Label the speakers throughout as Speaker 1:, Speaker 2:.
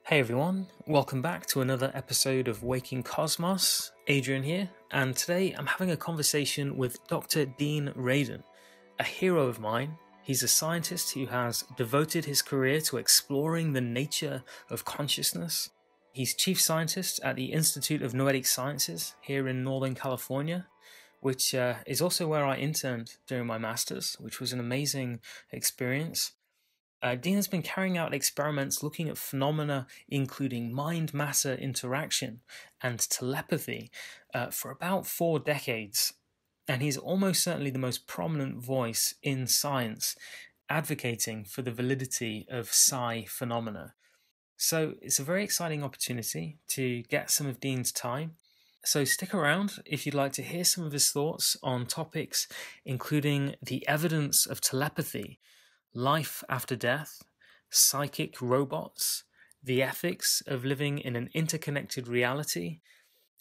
Speaker 1: Hey everyone, welcome back to another episode of Waking Cosmos. Adrian here, and today I'm having a conversation with Dr. Dean Radin, a hero of mine. He's a scientist who has devoted his career to exploring the nature of consciousness. He's chief scientist at the Institute of Noetic Sciences here in Northern California, which is also where I interned during my master's, which was an amazing experience. Dean has been carrying out experiments looking at phenomena including mind-matter interaction and telepathy for about 4 decades, and he's almost certainly the most prominent voice in science advocating for the validity of psi phenomena. So it's a very exciting opportunity to get some of Dean's time. So stick around if you'd like to hear some of his thoughts on topics including the evidence of telepathy, life after death, psychic robots, the ethics of living in an interconnected reality,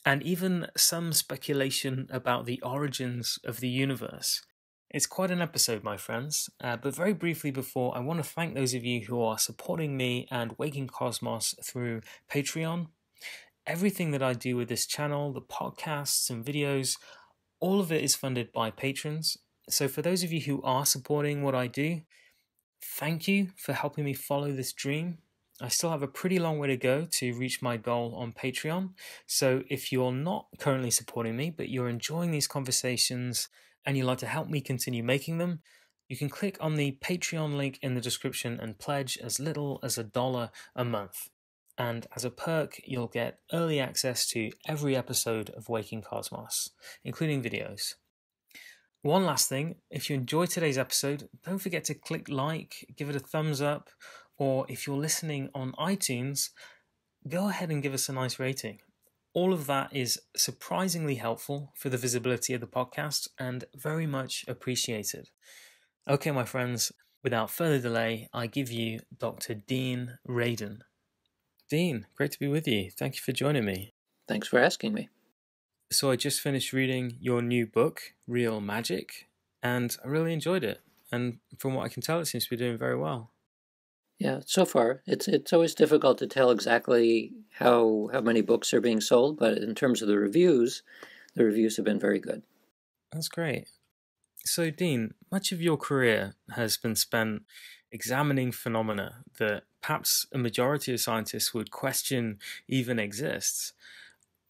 Speaker 1: and even some speculation about the origins of the universe. It's quite an episode, my friends, but very briefly before, I want to thank those of you who are supporting me and Waking Cosmos through Patreon. Everything that I do with this channel, the podcasts and videos, all of it is funded by patrons. So for those of you who are supporting what I do, thank you for helping me follow this dream. I still have a pretty long way to go to reach my goal on Patreon. So if you're not currently supporting me, but you're enjoying these conversations and you'd like to help me continue making them, you can click on the Patreon link in the description and pledge as little as $1 a month. And as a perk, you'll get early access to every episode of Waking Cosmos, including videos. One last thing, if you enjoyed today's episode, don't forget to click like, give it a thumbs up, or if you're listening on iTunes, go ahead and give us a nice rating. All of that is surprisingly helpful for the visibility of the podcast and very much appreciated. Okay, my friends, without further delay, I give you Dr. Dean Radin. Dean, great to be with you. Thank you for joining me.
Speaker 2: Thanks for asking me.
Speaker 1: So I just finished reading your new book, Real Magic, and I really enjoyed it. And from what I can tell, it seems to be doing very well.
Speaker 2: Yeah, so far it's always difficult to tell exactly how many books are being sold, but in terms of the reviews have been very good.
Speaker 1: That's great. So Dean, much of your career has been spent examining phenomena that perhaps a majority of scientists would question even exists.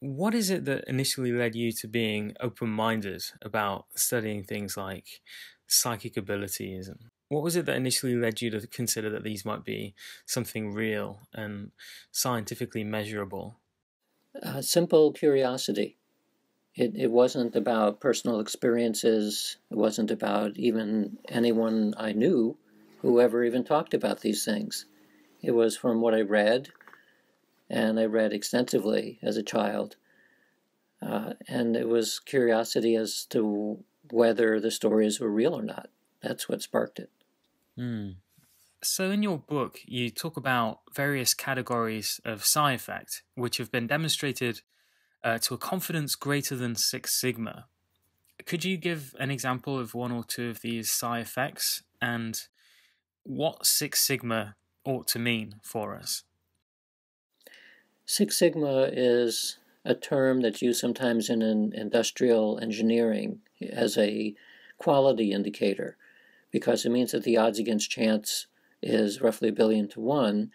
Speaker 1: What is it that initially led you to being open-minded about studying things like psychic abilities? And what was it that initially led you to consider that these might be something real and scientifically measurable?
Speaker 2: Simple curiosity. It wasn't about personal experiences. It wasn't about even anyone I knew who ever even talked about these things. It was from what I read, and I read extensively as a child. And it was curiosity as to whether the stories were real or not. That's what sparked it.
Speaker 1: So in your book, you talk about various categories of psi effect, which have been demonstrated to a confidence greater than 6 sigma. Could you give an example of one or two of these psi effects and what 6 sigma ought to mean for us?
Speaker 2: 6 sigma is a term that's used sometimes in industrial engineering as a quality indicator, because it means that the odds against chance is roughly 1 billion to 1.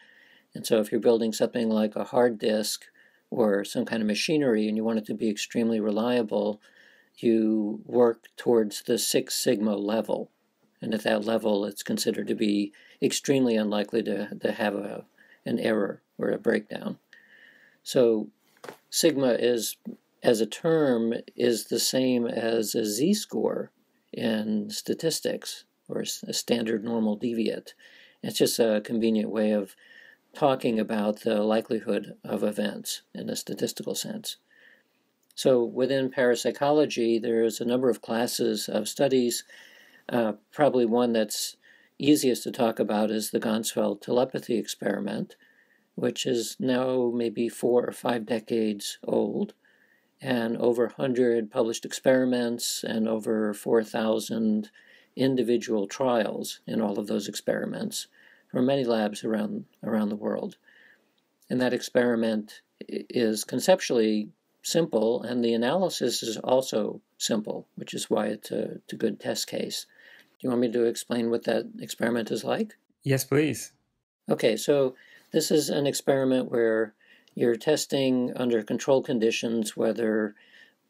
Speaker 2: And so if you're building something like a hard disk or some kind of machinery and you want it to be extremely reliable, you work towards the 6 sigma level. And at that level, it's considered to be extremely unlikely to have an error or a breakdown. So sigma is, as a term, is the same as a z-score in statistics, or a standard normal deviate. It's just a convenient way of talking about the likelihood of events in a statistical sense. So within parapsychology, there's a number of classes of studies. Probably one that's easiest to talk about is the Ganzfeld telepathy experiment, which is now maybe 4 or 5 decades old, and over 100 published experiments and over 4,000 individual trials in all of those experiments from many labs around the world. And that experiment is conceptually simple, and the analysis is also simple, which is why it's a good test case. Do you want me to explain what that experiment is like?
Speaker 1: Yes, please.
Speaker 2: Okay, so this is an experiment where you're testing under controlled conditions whether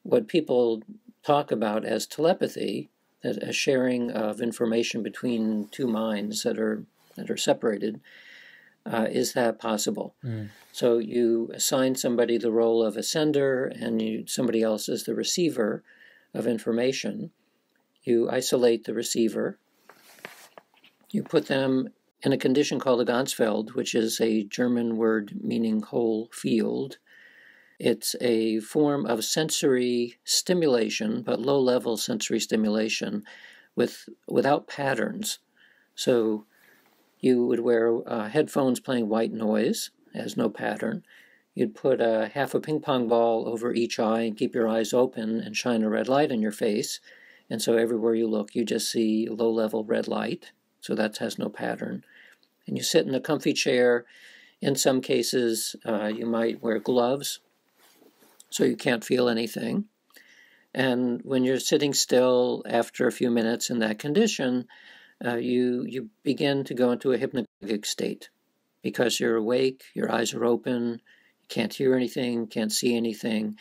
Speaker 2: what people talk about as telepathy, a sharing of information between two minds that are separated, is that possible? So you assign somebody the role of a sender and somebody else is the receiver of information. You isolate the receiver. You put them in a condition called a Ganzfeld, which is a German word meaning whole field. It's a form of sensory stimulation, but low-level sensory stimulation without patterns. So you would wear headphones playing white noise, has no pattern. You'd put half a ping pong ball over each eye and keep your eyes open and shine a red light in your face. And so everywhere you look, you just see low-level red light. So that has no pattern. And you sit in a comfy chair. In some cases, you might wear gloves, so you can't feel anything. And when you're sitting still after a few minutes in that condition, you begin to go into a hypnagogic state because you're awake, your eyes are open, you can't hear anything, can't see anything,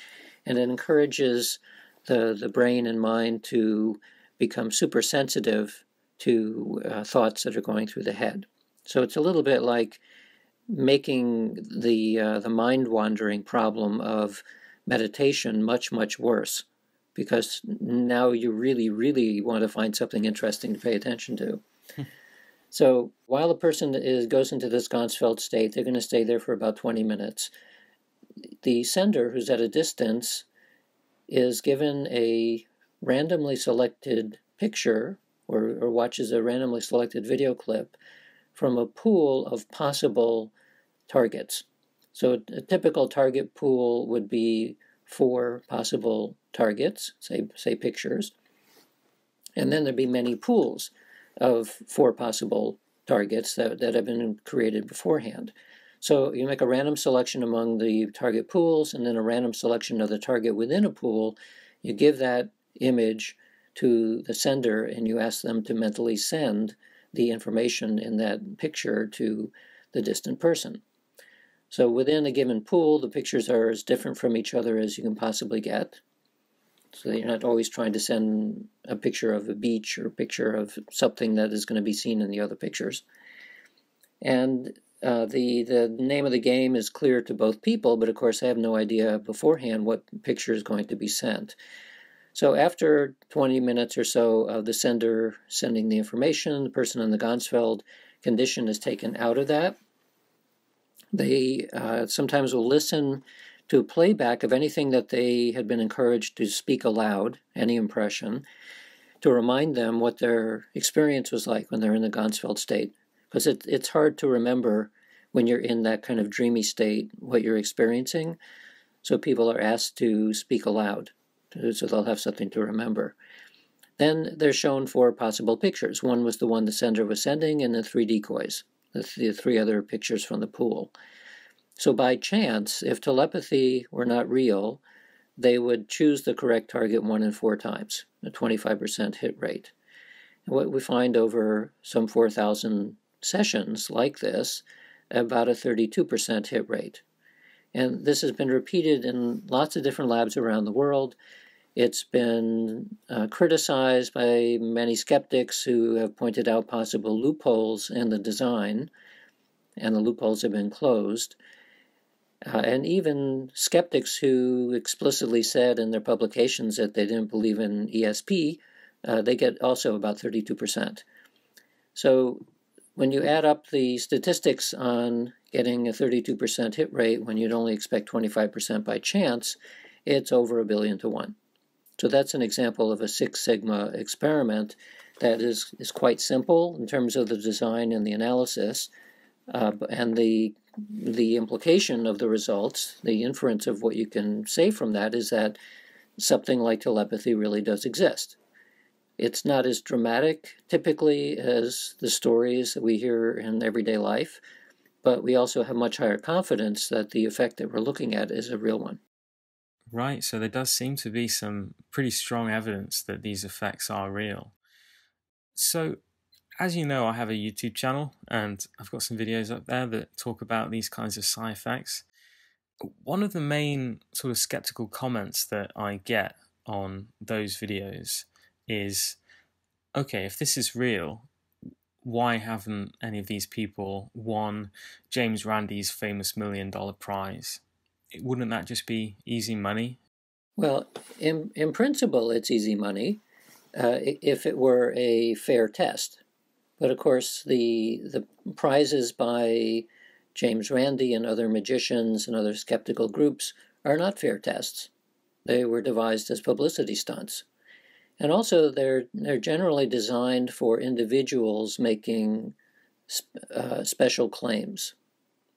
Speaker 2: and it encourages the brain and mind to become super sensitive to thoughts that are going through the head. So it's a little bit like making the mind-wandering problem of meditation much, much worse, because now you really, really want to find something interesting to pay attention to. So while a person goes into this Ganzfeld state, they're going to stay there for about 20 minutes. The sender, who's at a distance, is given a randomly selected picture or watches a randomly selected video clip from a pool of possible targets. So a typical target pool would be 4 possible targets, say pictures, and then there'd be many pools of 4 possible targets that have been created beforehand. So you make a random selection among the target pools and then a random selection of the target within a pool. You give that image to the sender and you ask them to mentally send the information in that picture to the distant person. So within a given pool, the pictures are as different from each other as you can possibly get. So you're not always trying to send a picture of a beach or a picture of something that is going to be seen in the other pictures. And the name of the game is clear to both people, but of course they have no idea beforehand what picture is going to be sent. So after 20 minutes or so of the sender sending the information, the person in the Ganzfeld condition is taken out of that. They sometimes will listen to a playback of anything that they had been encouraged to speak aloud, any impression, to remind them what their experience was like when they're in the Ganzfeld state. Because it's hard to remember when you're in that kind of dreamy state what you're experiencing. So people are asked to speak aloud, so they'll have something to remember. Then they're shown 4 possible pictures. One was the one the sender was sending, and then 3 decoys, the 3 other pictures from the pool. So by chance, if telepathy were not real, they would choose the correct target 1 in 4 times, a 25% hit rate. And what we find over some 4,000 sessions like this, about a 32% hit rate. And this has been repeated in lots of different labs around the world. It's been criticized by many skeptics who have pointed out possible loopholes in the design, and the loopholes have been closed. And even skeptics who explicitly said in their publications that they didn't believe in ESP, they get also about 32%. So when you add up the statistics on getting a 32% hit rate when you'd only expect 25% by chance, it's over 1 billion to 1. So that's an example of a 6 sigma experiment that is quite simple in terms of the design and the analysis, and the implication of the results, the inference of what you can say from that is that something like telepathy really does exist. It's not as dramatic typically as the stories that we hear in everyday life, but we also have much higher confidence that the effect that we're looking at is a real one.
Speaker 1: Right, so there does seem to be some pretty strong evidence that these effects are real. So, as you know, I have a YouTube channel and I've got some videos up there that talk about these kinds of syphax. One of the main sort of skeptical comments that I get on those videos is, okay, if this is real, why haven't any of these people won James Randi's famous $1 million prize? Wouldn't that just be easy money?
Speaker 2: Well, in principle, it's easy money if it were a fair test. But of course, the prizes by James Randi and other magicians and other skeptical groups are not fair tests. They were devised as publicity stunts. And also, they're generally designed for individuals making special claims.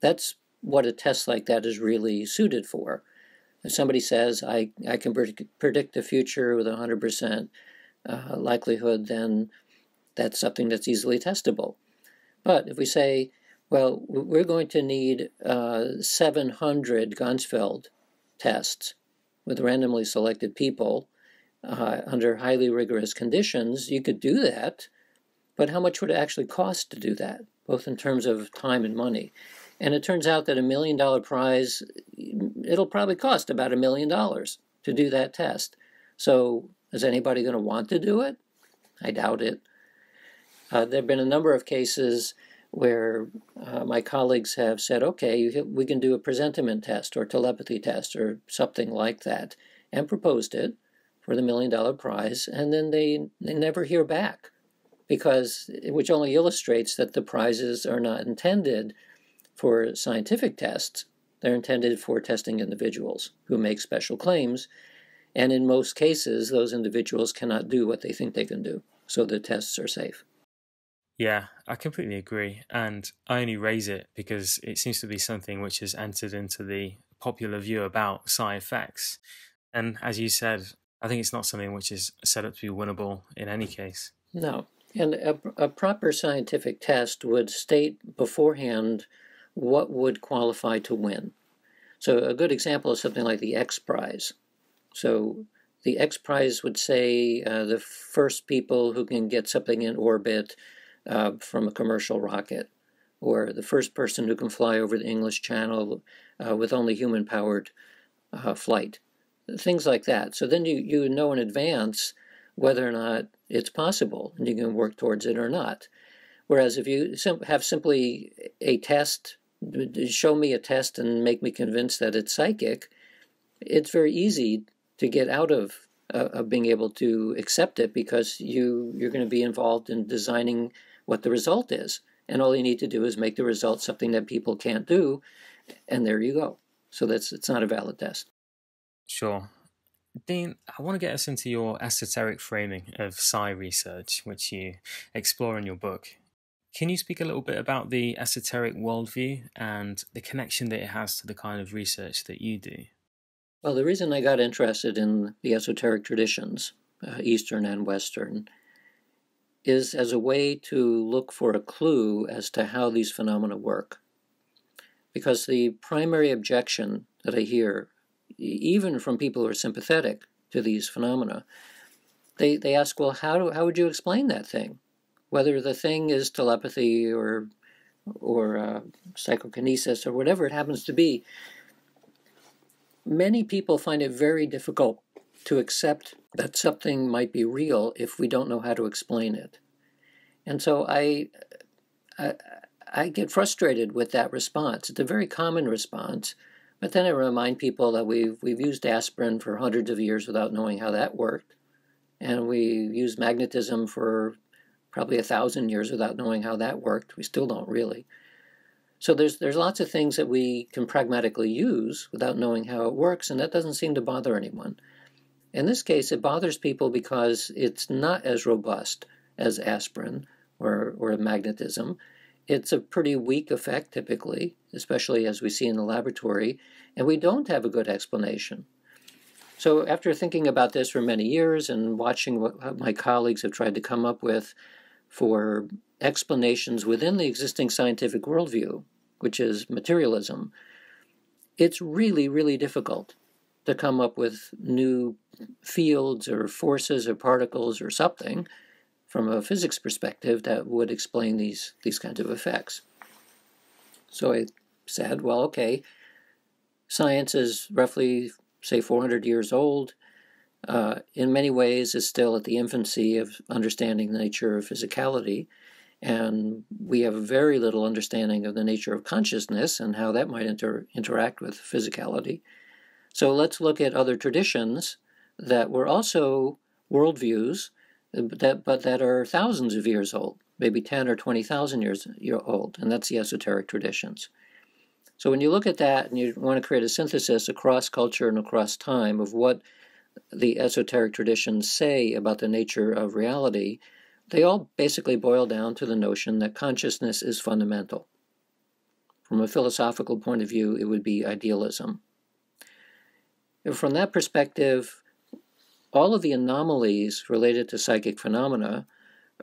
Speaker 2: That's what a test like that is really suited for. If somebody says, I can predict the future with 100% likelihood, then that's something that's easily testable. But if we say, well, we're going to need 700 Ganzfeld tests with randomly selected people under highly rigorous conditions, you could do that, but how much would it actually cost to do that, both in terms of time and money? And it turns out that $1 million prize, it'll probably cost about $1 million to do that test. So is anybody going to want to do it? I doubt it. There have been a number of cases where my colleagues have said, okay, we can do a presentiment test or telepathy test or something like that, and proposed it for the $1 million prize, and then they never hear back, which only illustrates that the prizes are not intended for scientific tests. They're intended for testing individuals who make special claims, and in most cases, those individuals cannot do what they think they can do, so the tests are safe.
Speaker 1: Yeah, I completely agree. And I only raise it because it seems to be something which has entered into the popular view about syphax. And as you said, I think it's not something which is set up to be winnable in any case.
Speaker 2: No. And a proper scientific test would state beforehand what would qualify to win. So a good example is something like the X Prize. So the X Prize would say the first people who can get something in orbit from a commercial rocket, or the first person who can fly over the English Channel with only human-powered flight, things like that. So then you know in advance whether or not it's possible, and you can work towards it or not. Whereas if you have simply a test, show me a test and make me convinced that it's psychic, it's very easy to get out of being able to accept it, because you're going to be involved in designing what the result is. And all you need to do is make the result something that people can't do, and there you go. So it's not a valid test.
Speaker 1: Sure. Dean, I want to get us into your esoteric framing of psi research, which you explore in your book. Can you speak a little bit about the esoteric worldview and the connection that it has to the kind of research that you do?
Speaker 2: Well, the reason I got interested in the esoteric traditions, Eastern and Western, is as a way to look for a clue as to how these phenomena work. Because the primary objection that I hear, even from people who are sympathetic to these phenomena, they ask, well, how would you explain that thing? Whether the thing is telepathy or psychokinesis or whatever it happens to be, many people find it very difficult to accept that something might be real if we don't know how to explain it. And so I get frustrated with that response. It's a very common response, but then I remind people that we've used aspirin for hundreds of years without knowing how that worked, and we used magnetism for probably 1,000 years without knowing how that worked. We still don't really. So there's lots of things that we can pragmatically use without knowing how it works, and that doesn't seem to bother anyone. In this case, it bothers people because it's not as robust as aspirin or magnetism. It's a pretty weak effect typically, especially as we see in the laboratory, and we don't have a good explanation. So after thinking about this for many years and watching what my colleagues have tried to come up with for explanations within the existing scientific worldview, which is materialism, it's really, really difficult to come up with new fields or forces or particles or something from a physics perspective that would explain these kinds of effects. So I said, well, okay, science is roughly, say, 400 years old. In many ways is still at the infancy of understanding the nature of physicality, and we have very little understanding of the nature of consciousness and how that might interact with physicality. So let's look at other traditions that were also worldviews, but that are thousands of years old, maybe 10 or 20,000 years old, and that's the esoteric traditions. So when you look at that and you want to create a synthesis across culture and across time of what the esoteric traditions say about the nature of reality, they all basically boil down to the notion that consciousness is fundamental. From a philosophical point of view, it would be idealism. And from that perspective, all of the anomalies related to psychic phenomena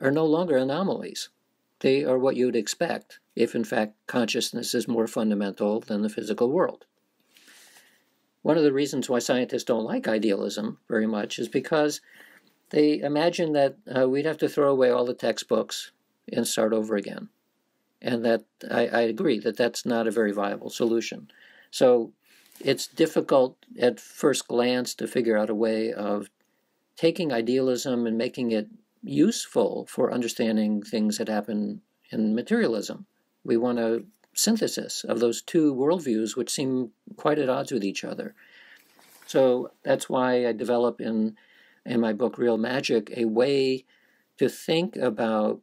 Speaker 2: are no longer anomalies. They are what you would expect if, in fact, consciousness is more fundamental than the physical world. One of the reasons why scientists don't like idealism very much is because they imagine that we'd have to throw away all the textbooks and start over again. And that I agree that that's not a very viable solution. So it's difficult at first glance to figure out a way of taking idealism and making it useful for understanding things that happen in materialism. We want a synthesis of those two worldviews which seem quite at odds with each other. So that's why I develop in my book Real Magic a way to think about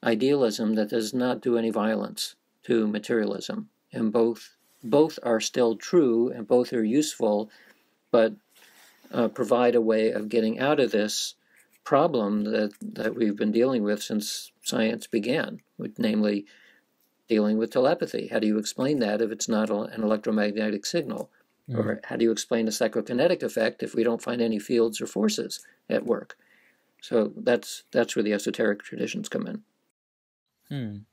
Speaker 2: idealism that does not do any violence to materialism. And both are still true and both are useful, but provide a way of getting out of this problem that we've been dealing with since science began, namely dealing with telepathy. How do you explain that if it's not an electromagnetic signal? Or how do you explain a psychokinetic effect if we don't find any fields or forces at work? So that's where the esoteric traditions come in.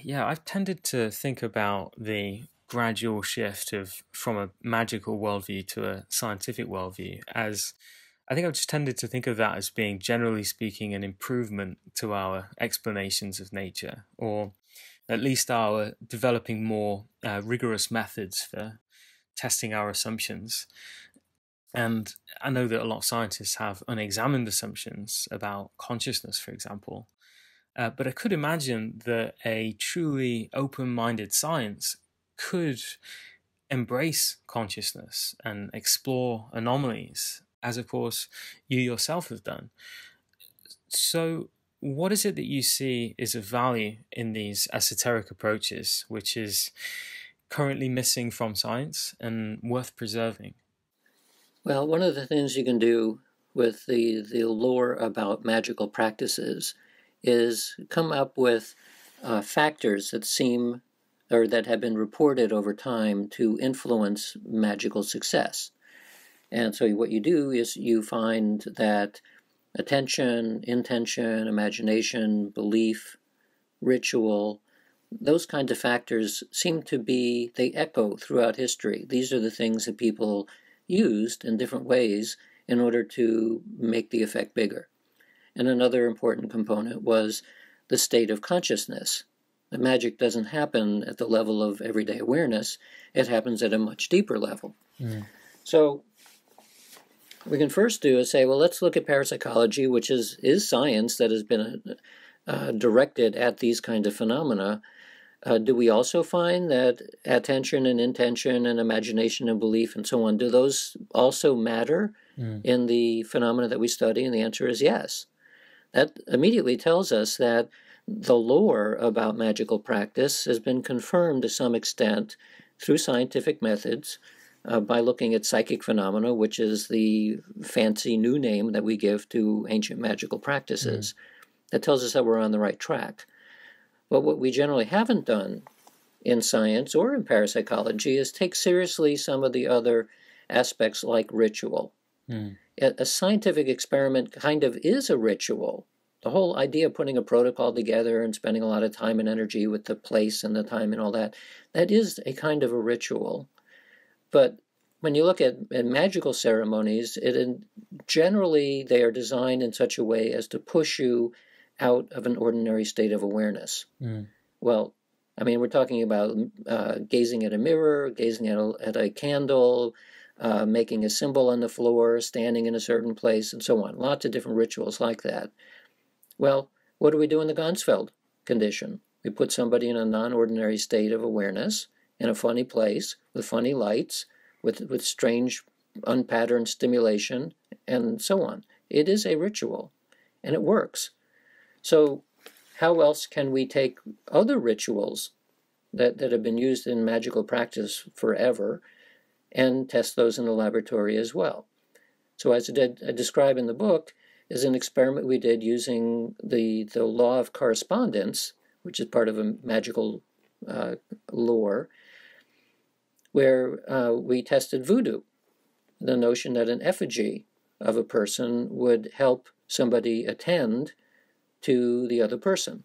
Speaker 1: Yeah, I've tended to think about the gradual shift from a magical worldview to a scientific worldview as, I think I've just tended to think of that as being, generally speaking, an improvement to our explanations of nature, or at least our developing more rigorous methods for testing our assumptions. And I know that a lot of scientists have unexamined assumptions about consciousness, for example. But I could imagine that a truly open-minded science could embrace consciousness and explore anomalies, as of course you yourself have done. So what is it that you see is of value in these esoteric approaches, which is currently missing from science and worth preserving?
Speaker 2: Well, one of the things you can do with the lore about magical practices is come up with factors that seem or that have been reported over time to influence magical success. And so what you do is you find that attention, intention, imagination, belief, ritual, those kinds of factors seem to be, they echo throughout history. These are the things that people used in different ways in order to make the effect bigger. And another important component was the state of consciousness. The magic doesn't happen at the level of everyday awareness. It happens at a much deeper level. So what we can first do is say, well, let's look at parapsychology, which is science that has been directed at these kinds of phenomena. Do we also find that attention and intention and imagination and belief and so on, do those also matter in the phenomena that we study? And the answer is yes. That immediately tells us that the lore about magical practice has been confirmed to some extent through scientific methods by looking at psychic phenomena, which is the fancy new name that we give to ancient magical practices. That tells us that we're on the right track. But what we generally haven't done in science or in parapsychology is take seriously some of the other aspects like ritual. A scientific experiment kind of is a ritual. the whole idea of putting a protocol together and spending a lot of time and energy with the place and the time and all that, that is a kind of a ritual. But when you look at magical ceremonies, generally they are designed in such a way as to push you out of an ordinary state of awareness. Well, I mean, we're talking about gazing at a mirror, gazing at a candle, making a symbol on the floor, standing in a certain place, and so on. Lots of different rituals like that. Well, what do we do in the Ganzfeld condition? We put somebody in a non-ordinary state of awareness in a funny place with funny lights, with strange, unpatterned stimulation, and so on. It is a ritual, and it works. So how else can we take other rituals that have been used in magical practice forever and test those in the laboratory as well? So as I describe in the book, is an experiment we did using the law of correspondence, which is part of a magical lore, where we tested voodoo, the notion that an effigy of a person would help somebody attend to the other person.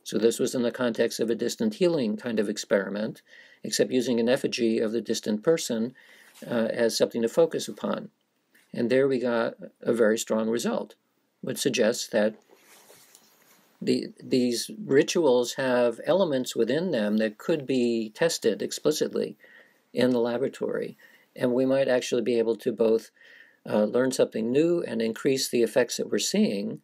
Speaker 2: So this was in the context of a distant healing kind of experiment, except using an effigy of the distant person as something to focus upon. And there we got a very strong result, which suggests that these rituals have elements within them that could be tested explicitly in the laboratory. And we might actually be able to both learn something new and increase the effects that we're seeing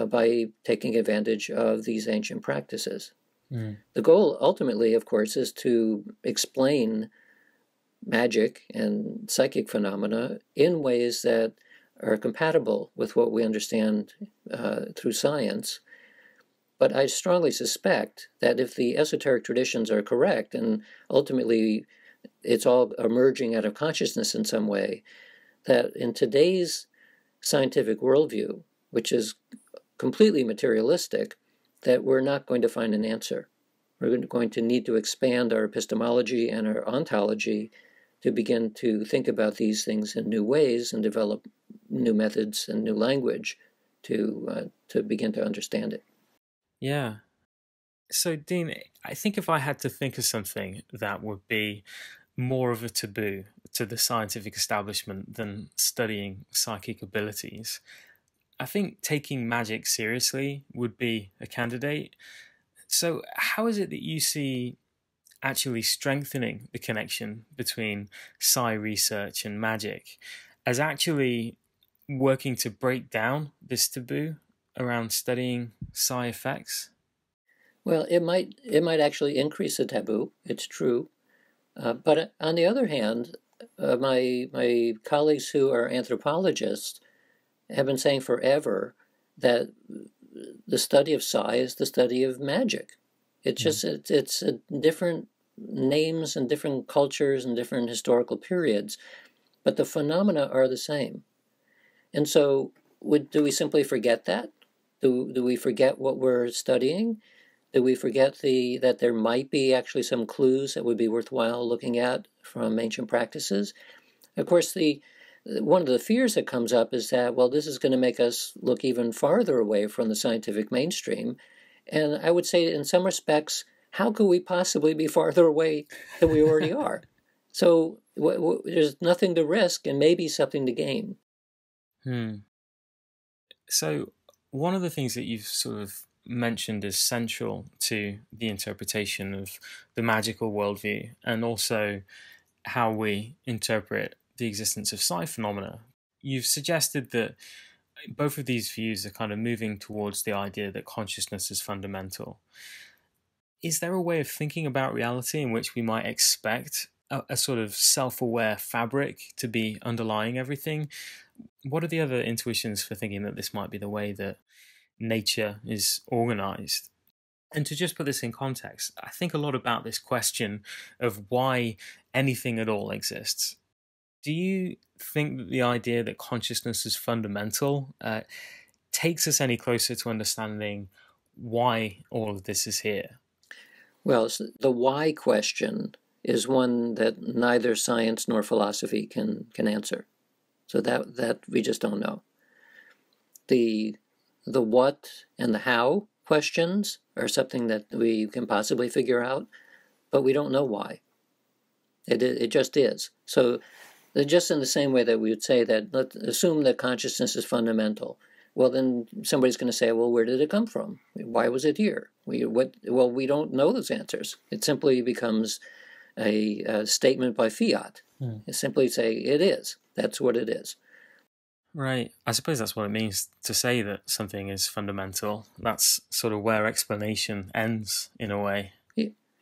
Speaker 2: by taking advantage of these ancient practices. The goal ultimately, of course, is to explain magic and psychic phenomena in ways that are compatible with what we understand through science. But I strongly suspect that if the esoteric traditions are correct, and ultimately it's all emerging out of consciousness in some way, that in today's scientific worldview, which is completely materialistic, that we're not going to find an answer. We're going to need to expand our epistemology and our ontology to begin to think about these things in new ways and develop new methods and new language to begin to understand it.
Speaker 1: Yeah. So, Dean, I think if I had to think of something that would be more of a taboo to the scientific establishment than studying psychic abilities, I think taking magic seriously would be a candidate. So, how is it that you see actually strengthening the connection between psi research and magic as actually working to break down this taboo around studying psi effects?
Speaker 2: Well, it might actually increase the taboo. It's true, but on the other hand, my colleagues who are anthropologists have been saying forever that the study of psi is the study of magic. It's just it's different names and different cultures and different historical periods, but the phenomena are the same. And so, do we simply forget that? Do we forget what we're studying? Do we forget that there might be actually some clues that would be worthwhile looking at from ancient practices? Of course, one of the fears that comes up is that, well, this is going to make us look even farther away from the scientific mainstream. And I would say, in some respects, how could we possibly be farther away than we already are? So there's nothing to risk and maybe something to gain.
Speaker 1: So one of the things that you've sort of mentioned as central to the interpretation of the magical worldview and also how we interpret the existence of psi phenomena, you've suggested that both of these views are kind of moving towards the idea that consciousness is fundamental. Is there a way of thinking about reality in which we might expect a sort of self-aware fabric to be underlying everything? What are the other intuitions for thinking that this might be the way that nature is organized? And to just put this in context, I think a lot about this question of why anything at all exists. Do you think that the idea that consciousness is fundamental takes us any closer to understanding why all of this is here?
Speaker 2: Well, the why question is one that neither science nor philosophy can answer. So that we just don't know. The the what and the how questions are something that we can possibly figure out, but we don't know why. It just is. So just in the same way that we would say that, let's assume that consciousness is fundamental. Well, then somebody's going to say, well, where did it come from? Why was it here? Well, we don't know those answers. It simply becomes a statement by fiat. You simply say, it is. That's what it is.
Speaker 1: Right. I suppose that's what it means to say that something is fundamental. That's sort of where explanation ends, in a way.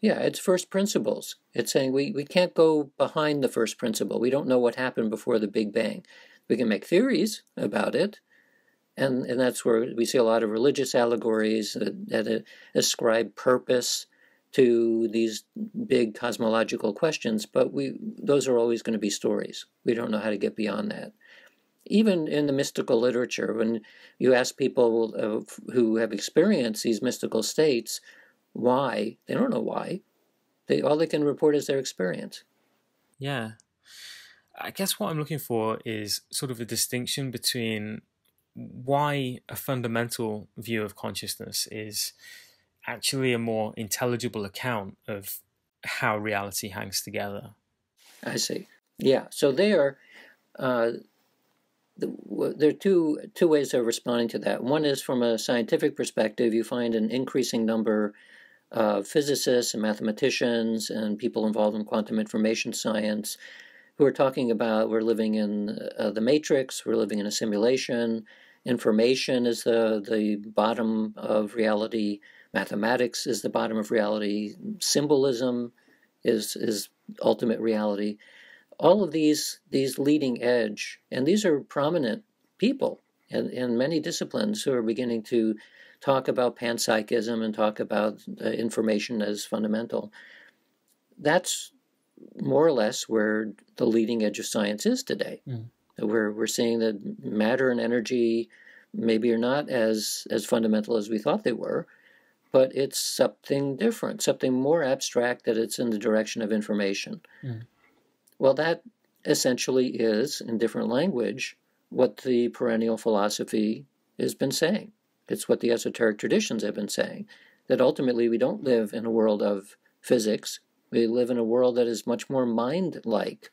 Speaker 2: Yeah, it's first principles. It's saying we can't go behind the first principle. We don't know what happened before the Big Bang. We can make theories about it, and that's where we see a lot of religious allegories that ascribe purpose to these big cosmological questions, but those are always going to be stories. We don't know how to get beyond that. Even in the mystical literature, when you ask people who have experienced these mystical states, why, they don't know why. All they can report is their experience.
Speaker 1: Yeah. I guess what I'm looking for is sort of a distinction between why a fundamental view of consciousness is actually a more intelligible account of how reality hangs together.
Speaker 2: I see. Yeah. So there are two ways of responding to that. One is from a scientific perspective. You find an increasing number of physicists and mathematicians and people involved in quantum information science who are talking about we're living in the matrix, we're living in a simulation, information is the bottom of reality, mathematics is the bottom of reality, symbolism is ultimate reality. All of these leading edge, and these are prominent people in many disciplines who are beginning to talk about panpsychism and talk about information as fundamental. That's more or less where the leading edge of science is today. We're seeing that matter and energy maybe are not as fundamental as we thought they were, but it's something different, something more abstract, that it's in the direction of information. Well, that essentially is, in different language, what the perennial philosophy has been saying. It's what the esoteric traditions have been saying, that ultimately we don't live in a world of physics. We live in a world that is much more mind-like.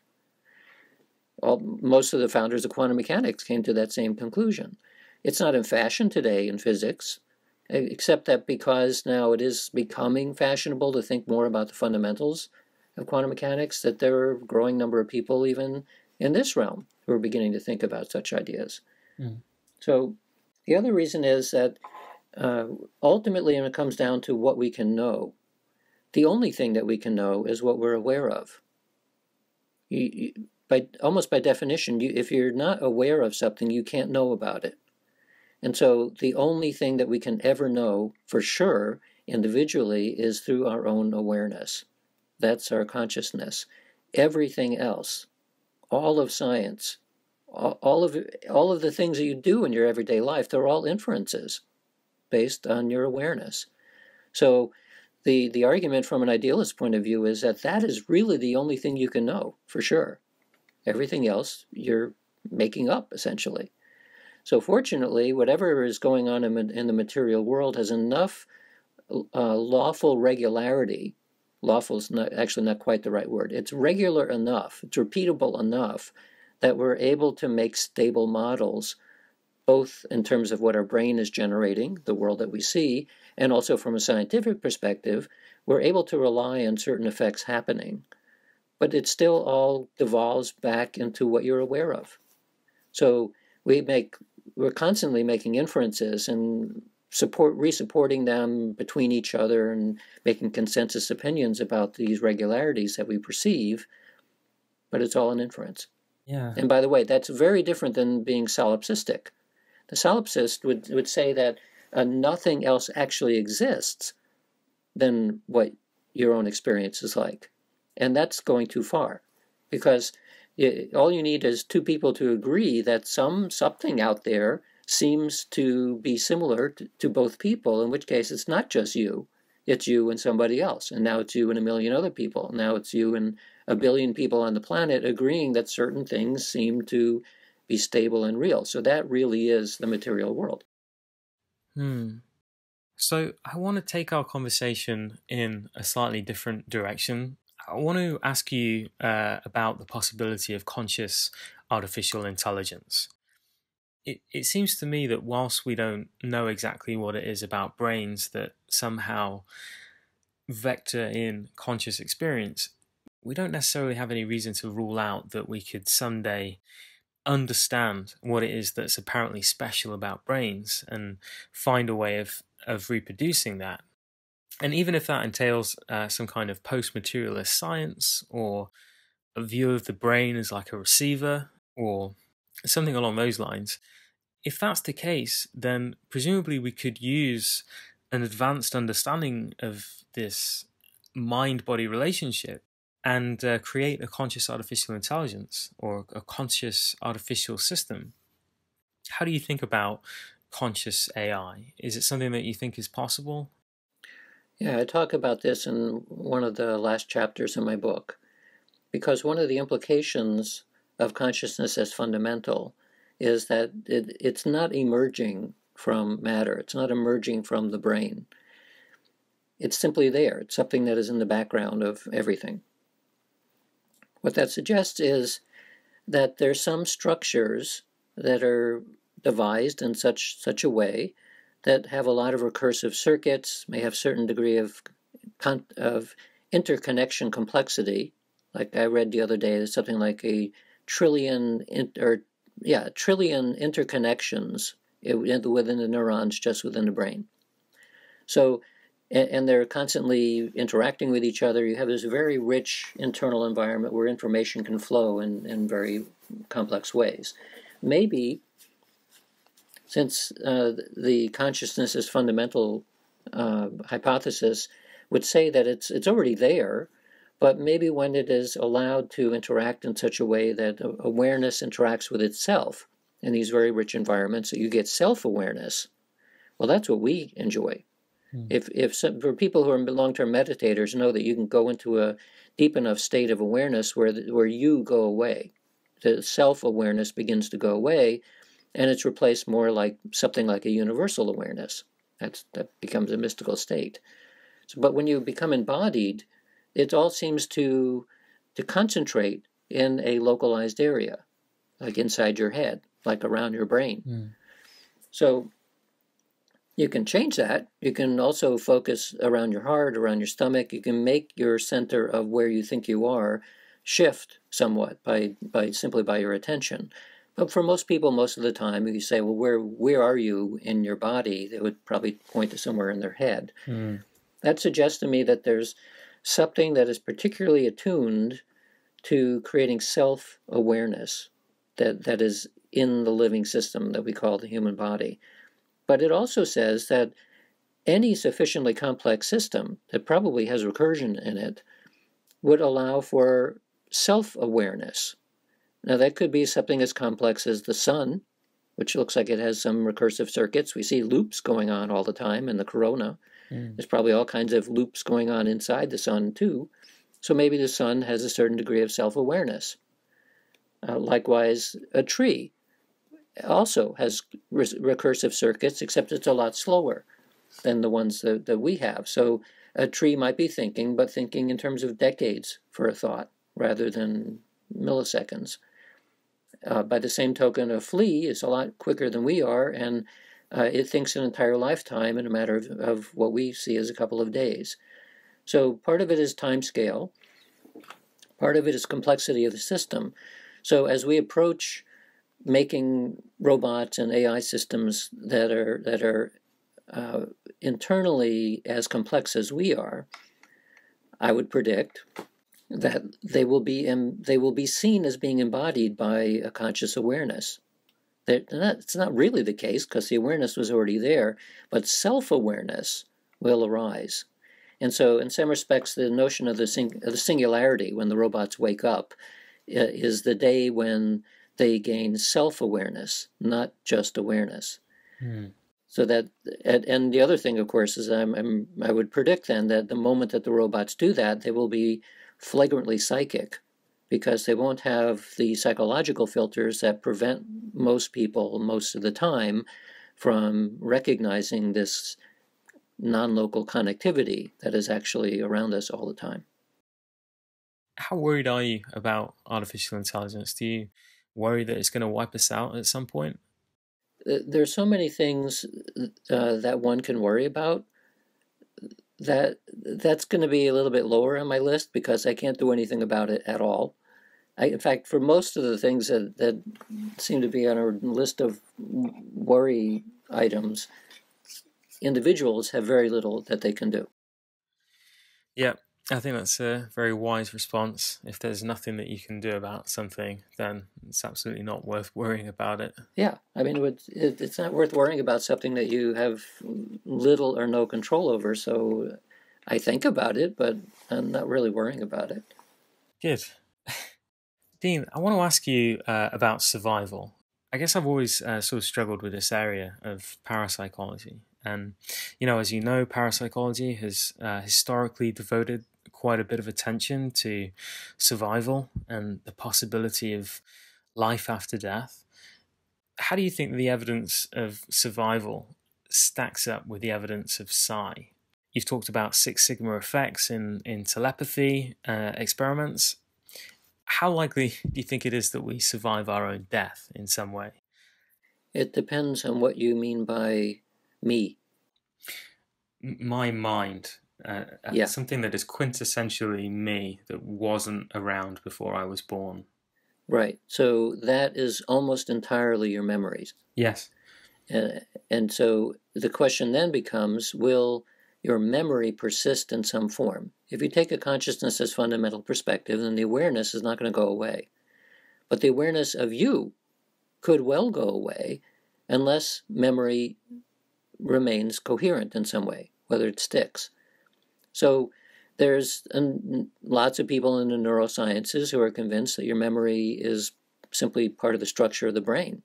Speaker 2: Most of the founders of quantum mechanics came to that same conclusion. It's not in fashion today in physics, except that because now it is becoming fashionable to think more about the fundamentals of quantum mechanics, that there are a growing number of people even in this realm who are beginning to think about such ideas. So the other reason is that ultimately, when it comes down to what we can know, the only thing that we can know is what we're aware of. Almost by definition, if you're not aware of something, you can't know about it. And so the only thing that we can ever know for sure individually is through our own awareness. That's our consciousness. Everything else, all of science, all of the things that you do in your everyday life, they're all inferences based on your awareness. So the argument from an idealist point of view is that is really the only thing you can know for sure. Everything else you're making up, essentially. So fortunately, whatever is going on in the material world has enough lawful regularity. Lawful is actually not quite the right word. It's regular enough, it's repeatable enough that we're able to make stable models, both in terms of what our brain is generating, the world that we see, and also from a scientific perspective, we're able to rely on certain effects happening. But it still all devolves back into what you're aware of. So we're constantly making inferences and resupporting them between each other and making consensus opinions about these regularities that we perceive, but it's all an inference.
Speaker 1: Yeah.
Speaker 2: And by the way, that's very different than being solipsistic. The solipsist would say that nothing else actually exists than what your own experience is like. And that's going too far, because all you need is two people to agree that something out there seems to be similar to both people, in which case it's not just you, it's you and somebody else. And now it's you and a million other people. Now it's you and a billion people on the planet agreeing that certain things seem to be stable and real. So that really is the material world.
Speaker 1: Hmm. So I want to take our conversation in a slightly different direction. I want to ask you about the possibility of conscious artificial intelligence. It seems to me that whilst we don't know exactly what it is about brains that somehow vector in conscious experience, we don't necessarily have any reason to rule out that we could someday understand what it is that's apparently special about brains and find a way of reproducing that. And even if that entails some kind of post materialist science or a view of the brain as like a receiver or something along those lines, if that's the case, then presumably we could use an advanced understanding of this mind body relationship and create a conscious artificial intelligence or a conscious artificial system. How do you think about conscious AI? Is it something that you think is possible?
Speaker 2: Yeah, I talk about this in one of the last chapters in my book, because one of the implications of consciousness as fundamental is that it's not emerging from matter. It's not emerging from the brain. It's simply there. It's something that is in the background of everything. What that suggests is that there's some structures that are devised in such a way that have a lot of recursive circuits, may have certain degree of interconnection complexity. Like I read the other day, there's something like a trillion interconnections within the neurons just within the brain. So, and they're constantly interacting with each other. You have this very rich internal environment where information can flow in very complex ways. Maybe, since the consciousness is fundamental hypothesis would say that it's already there, but maybe when it is allowed to interact in such a way that awareness interacts with itself in these very rich environments, so you get self-awareness. Well, that's what we enjoy. For people who are long-term meditators, know that you can go into a deep enough state of awareness where you go away. The self-awareness begins to go away, and it's replaced more like something like a universal awareness. That becomes a mystical state. So, but when you become embodied, it all seems to concentrate in a localized area, like inside your head, like around your brain. So you can change that. You can also focus around your heart, around your stomach. You can make your center of where you think you are shift somewhat simply by your attention. But for most people, most of the time, if you say, well, where are you in your body? They would probably point to somewhere in their head. That suggests to me that there's something that is particularly attuned to creating self-awareness that is in the living system that we call the human body. But it also says that any sufficiently complex system that probably has recursion in it would allow for self-awareness. Now, that could be something as complex as the sun, which looks like it has some recursive circuits. We see loops going on all the time in the corona. There's probably all kinds of loops going on inside the sun, too. So maybe the sun has a certain degree of self-awareness. Likewise, a tree also has recursive circuits, except it's a lot slower than the ones that we have. So a tree might be thinking, but thinking in terms of decades for a thought rather than milliseconds. By the same token, a flea is a lot quicker than we are, and it thinks an entire lifetime in a matter of what we see as a couple of days. So part of it is time scale. Part of it is complexity of the system. So as we approach making robots and AI systems that are internally as complex as we are, I would predict that they will be seen as being embodied by a conscious awareness. It's not really the case because the awareness was already there, but self-awareness will arise. And so in some respects, the notion of the singularity, when the robots wake up, is the day when they gain self-awareness, not just awareness. So that, and the other thing, of course, is I would predict then that the moment that the robots do that, they will be flagrantly psychic, because they won't have the psychological filters that prevent most people most of the time from recognizing this non-local connectivity that is actually around us all the time.
Speaker 1: How worried are you about artificial intelligence? Do you worry that it's going to wipe us out at some point?
Speaker 2: There's so many things that one can worry about that's going to be a little bit lower on my list because I can't do anything about it at all. In fact, for most of the things that seem to be on our list of worry items, individuals have very little that they can do.
Speaker 1: Yeah, I think that's a very wise response. If there's nothing that you can do about something, then it's absolutely not worth worrying about it.
Speaker 2: Yeah, I mean, it's not worth worrying about something that you have little or no control over. So I think about it, but I'm not really worrying about it.
Speaker 1: Good. Dean, I want to ask you about survival. I guess I've always sort of struggled with this area of parapsychology. And, as you know, parapsychology has historically devoted quite a bit of attention to survival and the possibility of life after death. How do you think the evidence of survival stacks up with the evidence of psi? You've talked about Six Sigma effects in telepathy experiments. How likely do you think it is that we survive our own death in some way?
Speaker 2: It depends on what you mean by me.
Speaker 1: My mind,
Speaker 2: Yeah.
Speaker 1: something that is quintessentially me that wasn't around before I was born.
Speaker 2: Right. So that is almost entirely your memories.
Speaker 1: Yes.
Speaker 2: And so the question then becomes, will your memory persist in some form? If you take a consciousness as fundamental perspective, then the awareness is not going to go away. But the awareness of you could well go away unless memory remains coherent in some way, whether it sticks. So there's lots of people in the neurosciences who are convinced that your memory is simply part of the structure of the brain.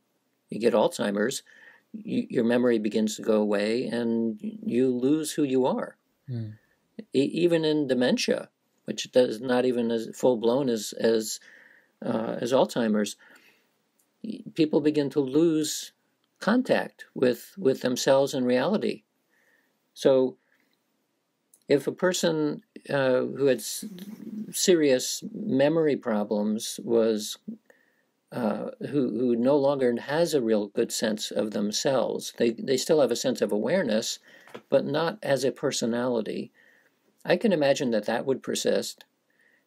Speaker 2: You get Alzheimer's, your memory begins to go away, and you lose who you are.
Speaker 1: Mm.
Speaker 2: Even in dementia, which is not even as full blown as Alzheimer's, people begin to lose contact with themselves and reality. So if a person who had serious memory problems was who no longer has a real good sense of themselves, they still have a sense of awareness, but not as a personality, I can imagine that would persist.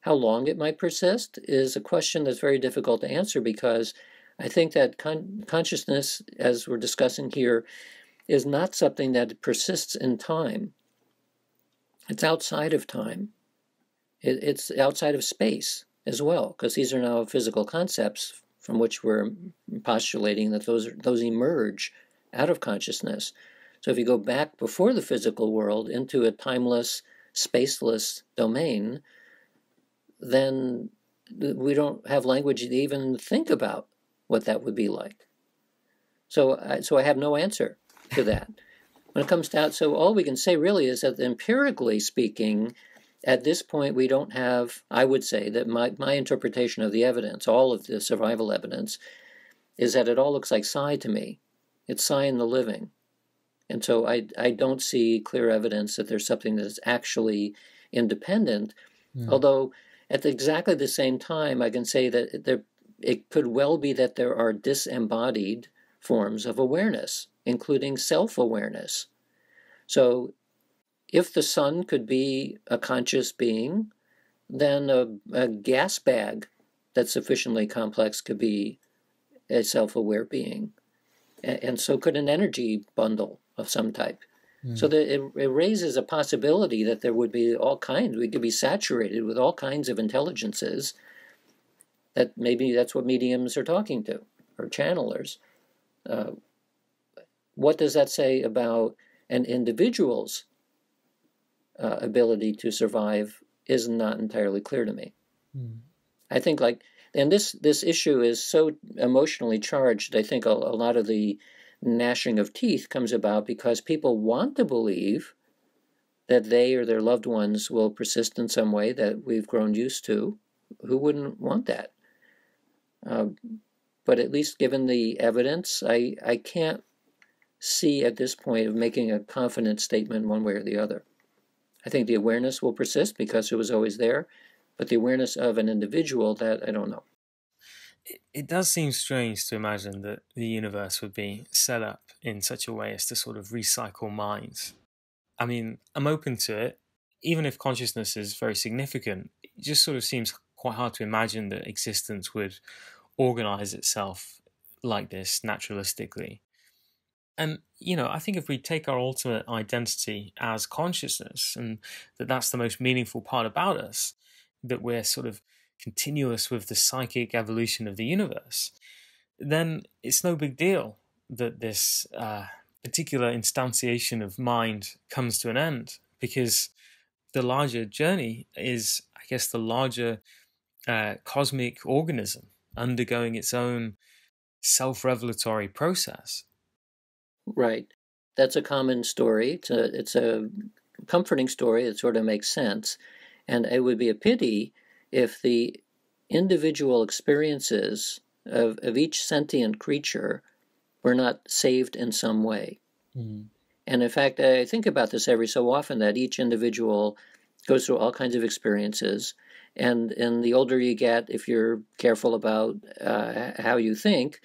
Speaker 2: How long it might persist is a question that's very difficult to answer, because I think that consciousness, as we're discussing here, is not something that persists in time. It's outside of time. It's outside of space as well, because these are now physical concepts from which we're postulating that those emerge out of consciousness. So if you go back before the physical world into a timeless, spaceless domain, then we don't have language to even think about what that would be like. So I have no answer to that. When it comes down, so all we can say really is that empirically speaking, at this point we don't have, I would say that my interpretation of the evidence, all of the survival evidence, is that it all looks like psi to me. It's psi in the living. And so I don't see clear evidence that there's something that's actually independent, although at exactly the same time I can say that it could well be that there are disembodied forms of awareness, including self-awareness. So if the sun could be a conscious being, then a gas bag that's sufficiently complex could be a self-aware being. And so could an energy bundle of some type. So that it raises a possibility that there would be all kinds, we could be saturated with all kinds of intelligences, that maybe that's what mediums are talking to, or channelers. What does that say about an individual's ability to survive is not entirely clear to me. I think and this issue is so emotionally charged, I think a lot of the gnashing of teeth comes about because people want to believe that they or their loved ones will persist in some way that we've grown used to. Who wouldn't want that? But at least given the evidence, I can't see at this point of making a confident statement one way or the other. I think the awareness will persist because it was always there, but the awareness of an individual, that I don't know.
Speaker 1: It does seem strange to imagine that the universe would be set up in such a way as to sort of recycle minds. I mean, I'm open to it. Even if consciousness is very significant, it just sort of seems quite hard to imagine that existence would organize itself like this naturalistically. And, I think if we take our ultimate identity as consciousness and that's the most meaningful part about us, that we're sort of continuous with the psychic evolution of the universe, then it's no big deal that this particular instantiation of mind comes to an end, because the larger journey is, I guess, the larger cosmic organism undergoing its own self-revelatory process.
Speaker 2: Right. That's a common story. It's a comforting story. It sort of makes sense. And it would be a pity if the individual experiences of each sentient creature were not saved in some way.
Speaker 1: Mm.
Speaker 2: And in fact, I think about this every so often, that each individual goes through all kinds of experiences. And the older you get, if you're careful about how you think,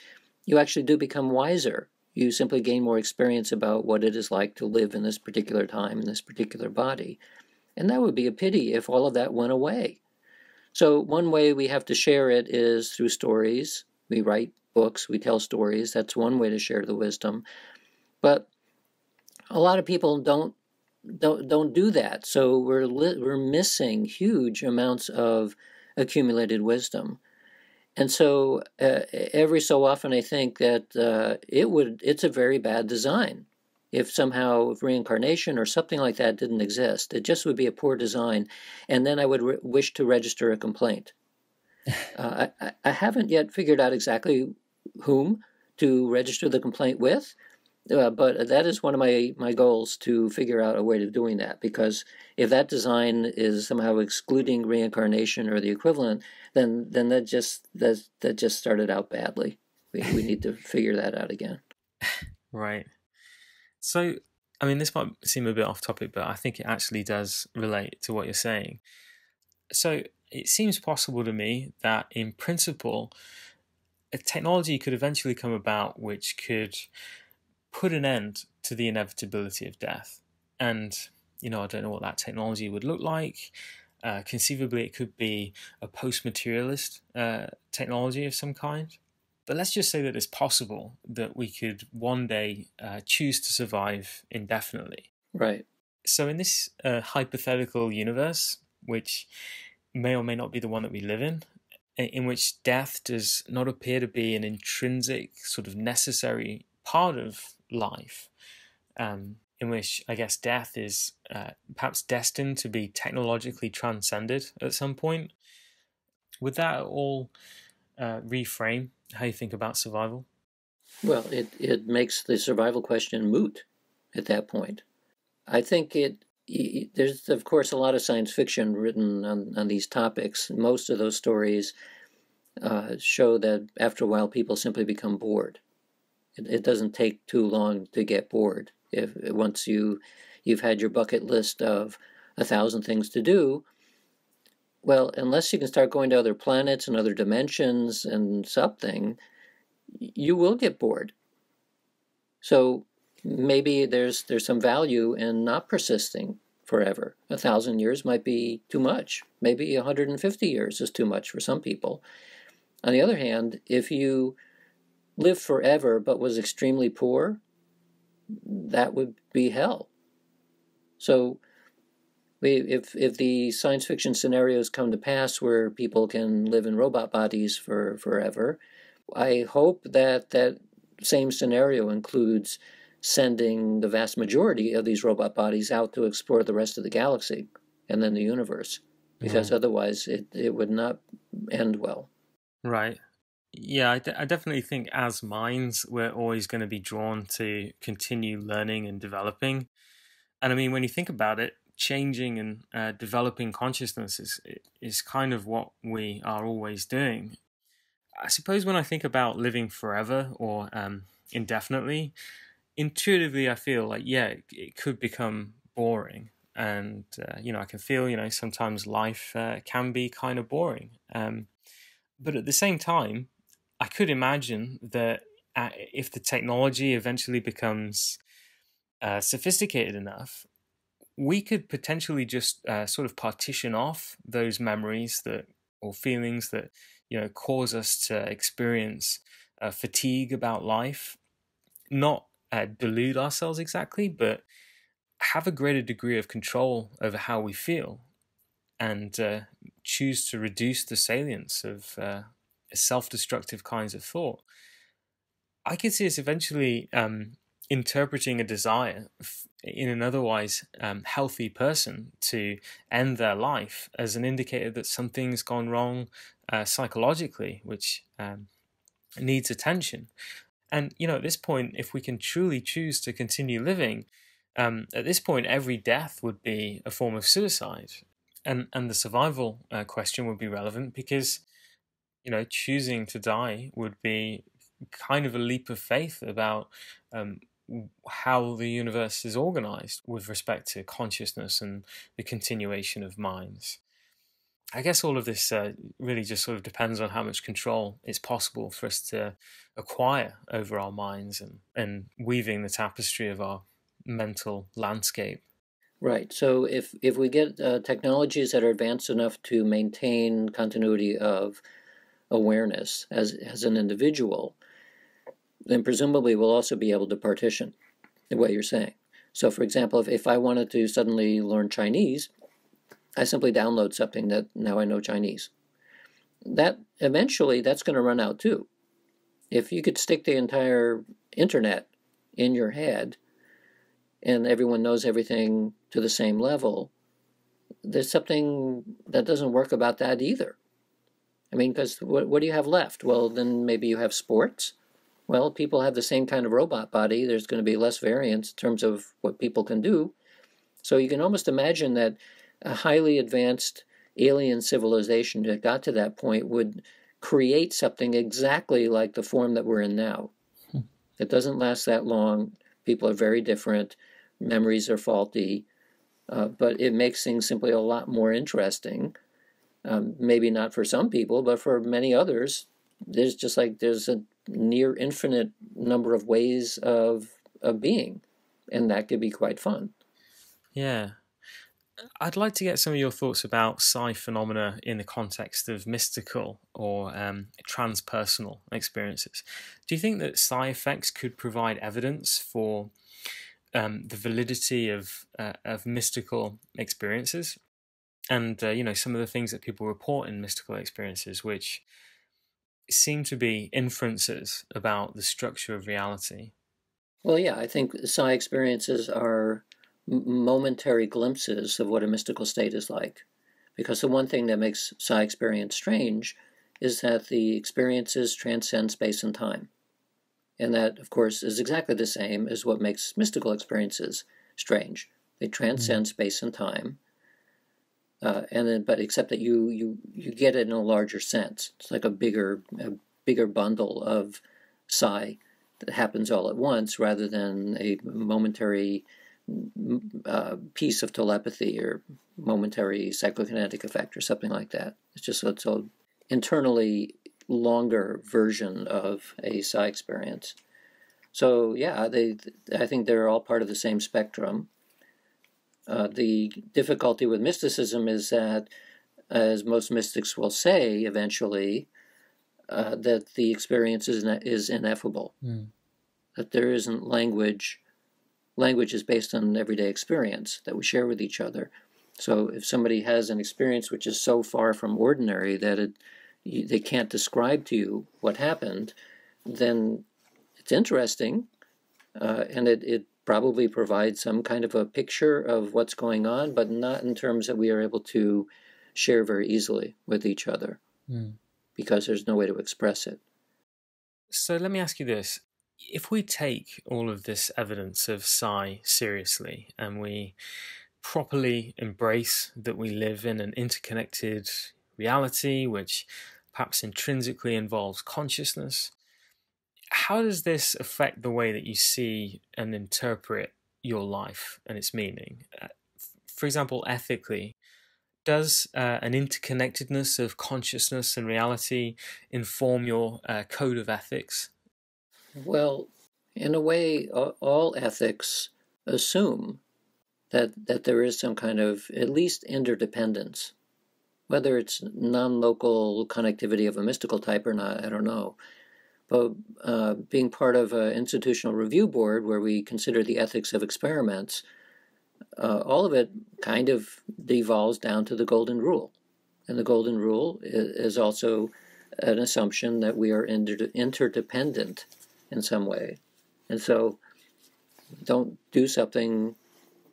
Speaker 2: you actually do become wiser. You simply gain more experience about what it is like to live in this particular time, in this particular body. And that would be a pity if all of that went away. So one way we have to share it is through stories. We write books, we tell stories. That's one way to share the wisdom. But a lot of people don't do that. So we're missing huge amounts of accumulated wisdom. And so every so often I think that it's a very bad design. If somehow reincarnation or something like that didn't exist, it just would be a poor design. And then I would wish to register a complaint. I haven't yet figured out exactly whom to register the complaint with, but that is one of my goals, to figure out a way of doing that. Because if that design is somehow excluding reincarnation or the equivalent, then that just started out badly. We need to figure that out again.
Speaker 1: Right. So, I mean, this might seem a bit off topic, but I think it actually does relate to what you're saying. So, it seems possible to me that in principle, a technology could eventually come about which could put an end to the inevitability of death. And, I don't know what that technology would look like. Conceivably, it could be a post-materialist technology of some kind. But let's just say that it's possible that we could one day choose to survive indefinitely.
Speaker 2: Right.
Speaker 1: So in this hypothetical universe, which may or may not be the one that we live in which death does not appear to be an intrinsic sort of necessary part of life, in which I guess death is perhaps destined to be technologically transcended at some point, would that all reframe how you think about survival?
Speaker 2: Well, it makes the survival question moot at that point. I think there's, of course, a lot of science fiction written on these topics. Most of those stories show that after a while people simply become bored. It doesn't take too long to get bored. If once you've had your bucket list of 1,000 things to do, well, unless you can start going to other planets and other dimensions and something, you will get bored. So maybe there's some value in not persisting forever. 1,000 years might be too much. Maybe 150 years is too much for some people. On the other hand, if you lived forever but was extremely poor, that would be hell. So if the science fiction scenarios come to pass where people can live in robot bodies for forever, I hope that same scenario includes sending the vast majority of these robot bodies out to explore the rest of the galaxy and then the universe, because otherwise it would not end well.
Speaker 1: Right. Yeah, I definitely think as minds, we're always going to be drawn to continue learning and developing. And I mean, when you think about it, changing and developing consciousness is kind of what we are always doing. I suppose when I think about living forever or indefinitely, intuitively I feel like, yeah, it could become boring. And, I can feel, sometimes life can be kind of boring. But at the same time, I could imagine that if the technology eventually becomes sophisticated enough, we could potentially just sort of partition off those memories that or feelings that cause us to experience fatigue about life, not delude ourselves exactly, but have a greater degree of control over how we feel, and choose to reduce the salience of self-destructive kinds of thought. I could see us eventually interpreting a desire in an otherwise healthy person to end their life as an indicator that something's gone wrong psychologically, which needs attention. And, at this point, if we can truly choose to continue living, at this point, every death would be a form of suicide. And the survival question would be relevant because, choosing to die would be kind of a leap of faith about how the universe is organized with respect to consciousness and the continuation of minds. I guess all of this really just sort of depends on how much control it's possible for us to acquire over our minds and weaving the tapestry of our mental landscape.
Speaker 2: Right. So if we get technologies that are advanced enough to maintain continuity of awareness as an individual, then presumably we'll also be able to partition the way you're saying. So for example, if I wanted to suddenly learn Chinese, I simply download something that now I know Chinese. That eventually that's going to run out too. If you could stick the entire internet in your head and everyone knows everything to the same level, there's something that doesn't work about that either. I mean, because what do you have left? Well, then maybe you have sports. Well, people have the same kind of robot body. There's going to be less variance in terms of what people can do. So you can almost imagine that a highly advanced alien civilization that got to that point would create something exactly like the form that we're in now. It doesn't last that long. People are very different. Memories are faulty. But it makes things simply a lot more interesting. Maybe not for some people, but for many others, there's a near infinite number of ways of being, and that could be quite fun.
Speaker 1: Yeah. I'd like to get some of your thoughts about psi phenomena in the context of mystical or transpersonal experiences. Do you think that psi effects could provide evidence for the validity of mystical experiences? And, some of the things that people report in mystical experiences, which seem to be inferences about the structure of reality.
Speaker 2: Well, yeah, I think psi experiences are momentary glimpses of what a mystical state is like. Because the one thing that makes psi experience strange is that the experiences transcend space and time. And that, of course, is exactly the same as what makes mystical experiences strange. They transcend space and time. But except that you get it in a larger sense. It's like a bigger bundle of psi that happens all at once, rather than a momentary piece of telepathy or momentary psychokinetic effect or something like that. It's just it's an internally longer version of a psi experience. So yeah, I think they're all part of the same spectrum. The difficulty with mysticism is that, as most mystics will say eventually, that the experience is ineffable. That there isn't language. Language is based on everyday experience that we share with each other. So if somebody has an experience which is so far from ordinary that they can't describe to you what happened, then it's interesting, and it probably provides some kind of a picture of what's going on, but not in terms that we are able to share very easily with each other, because there's no way to express it.
Speaker 1: So let me ask you this. If we take all of this evidence of psi seriously and we properly embrace that we live in an interconnected reality which perhaps intrinsically involves consciousness, how does this affect the way that you see and interpret your life and its meaning? For example, ethically, does an interconnectedness of consciousness and reality inform your code of ethics?
Speaker 2: Well, in a way, all ethics assume that there is some kind of at least interdependence. Whether it's non-local connectivity of a mystical type or not, I don't know. But being part of an institutional review board where we consider the ethics of experiments, all of it kind of devolves down to the golden rule. And the golden rule is also an assumption that we are interdependent in some way. And so don't do something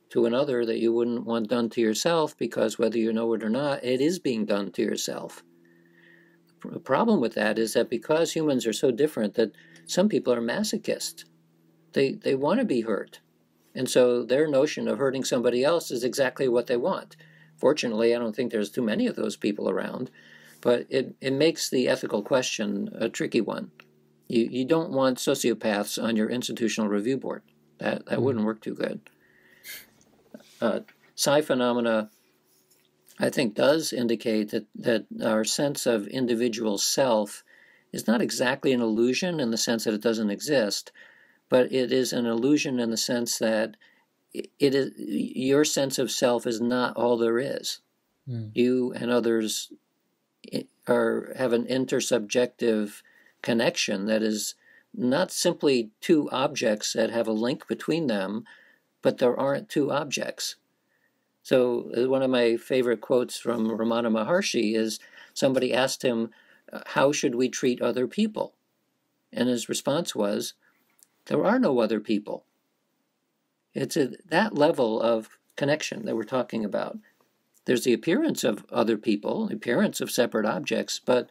Speaker 2: to another that you wouldn't want done to yourself, because whether you know it or not, it is being done to yourself. The problem with that is that because humans are so different, that some people are masochists. They want to be hurt. And so their notion of hurting somebody else is exactly what they want. Fortunately, I don't think there's too many of those people around, but it makes the ethical question a tricky one. You don't want sociopaths on your institutional review board. That wouldn't work too good. Psi phenomena, I think, does indicate that our sense of individual self is not exactly an illusion in the sense that it doesn't exist, but it is an illusion in the sense that your sense of self is not all there is. You and others have an intersubjective connection that is not simply two objects that have a link between them, but there aren't two objects. So one of my favorite quotes from Ramana Maharshi is somebody asked him, how should we treat other people? And his response was, there are no other people. It's at that level of connection that we're talking about. There's the appearance of other people, the appearance of separate objects, but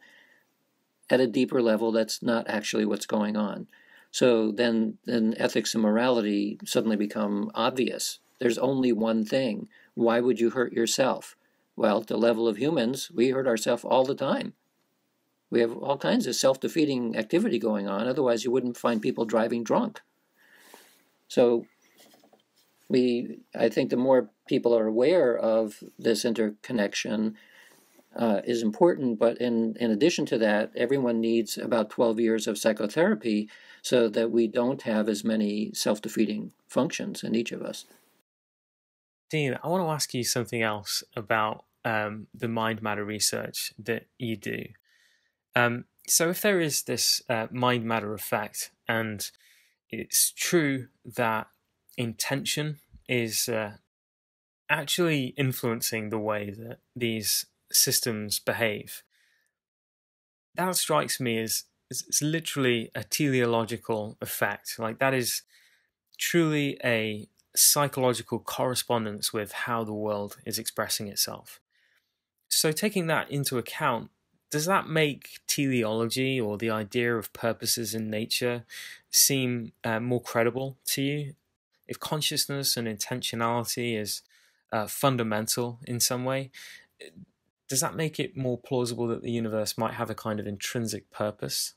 Speaker 2: at a deeper level, that's not actually what's going on. So then ethics and morality suddenly become obvious. There's only one thing. Why would you hurt yourself? Well, at the level of humans, we hurt ourselves all the time. We have all kinds of self-defeating activity going on. Otherwise, you wouldn't find people driving drunk. So I think the more people are aware of this interconnection is important. But in addition to that, everyone needs about 12 years of psychotherapy so that we don't have as many self-defeating functions in each of us.
Speaker 1: Dean, I want to ask you something else about the mind matter research that you do. So if there is this mind matter effect, and it's true that intention is actually influencing the way that these systems behave, that strikes me as it's literally a teleological effect. Like, that is truly a psychological correspondence with how the world is expressing itself. So taking that into account, does that make teleology, or the idea of purposes in nature, seem more credible to you? If consciousness and intentionality is fundamental in some way, does that make it more plausible that the universe might have a kind of intrinsic purpose?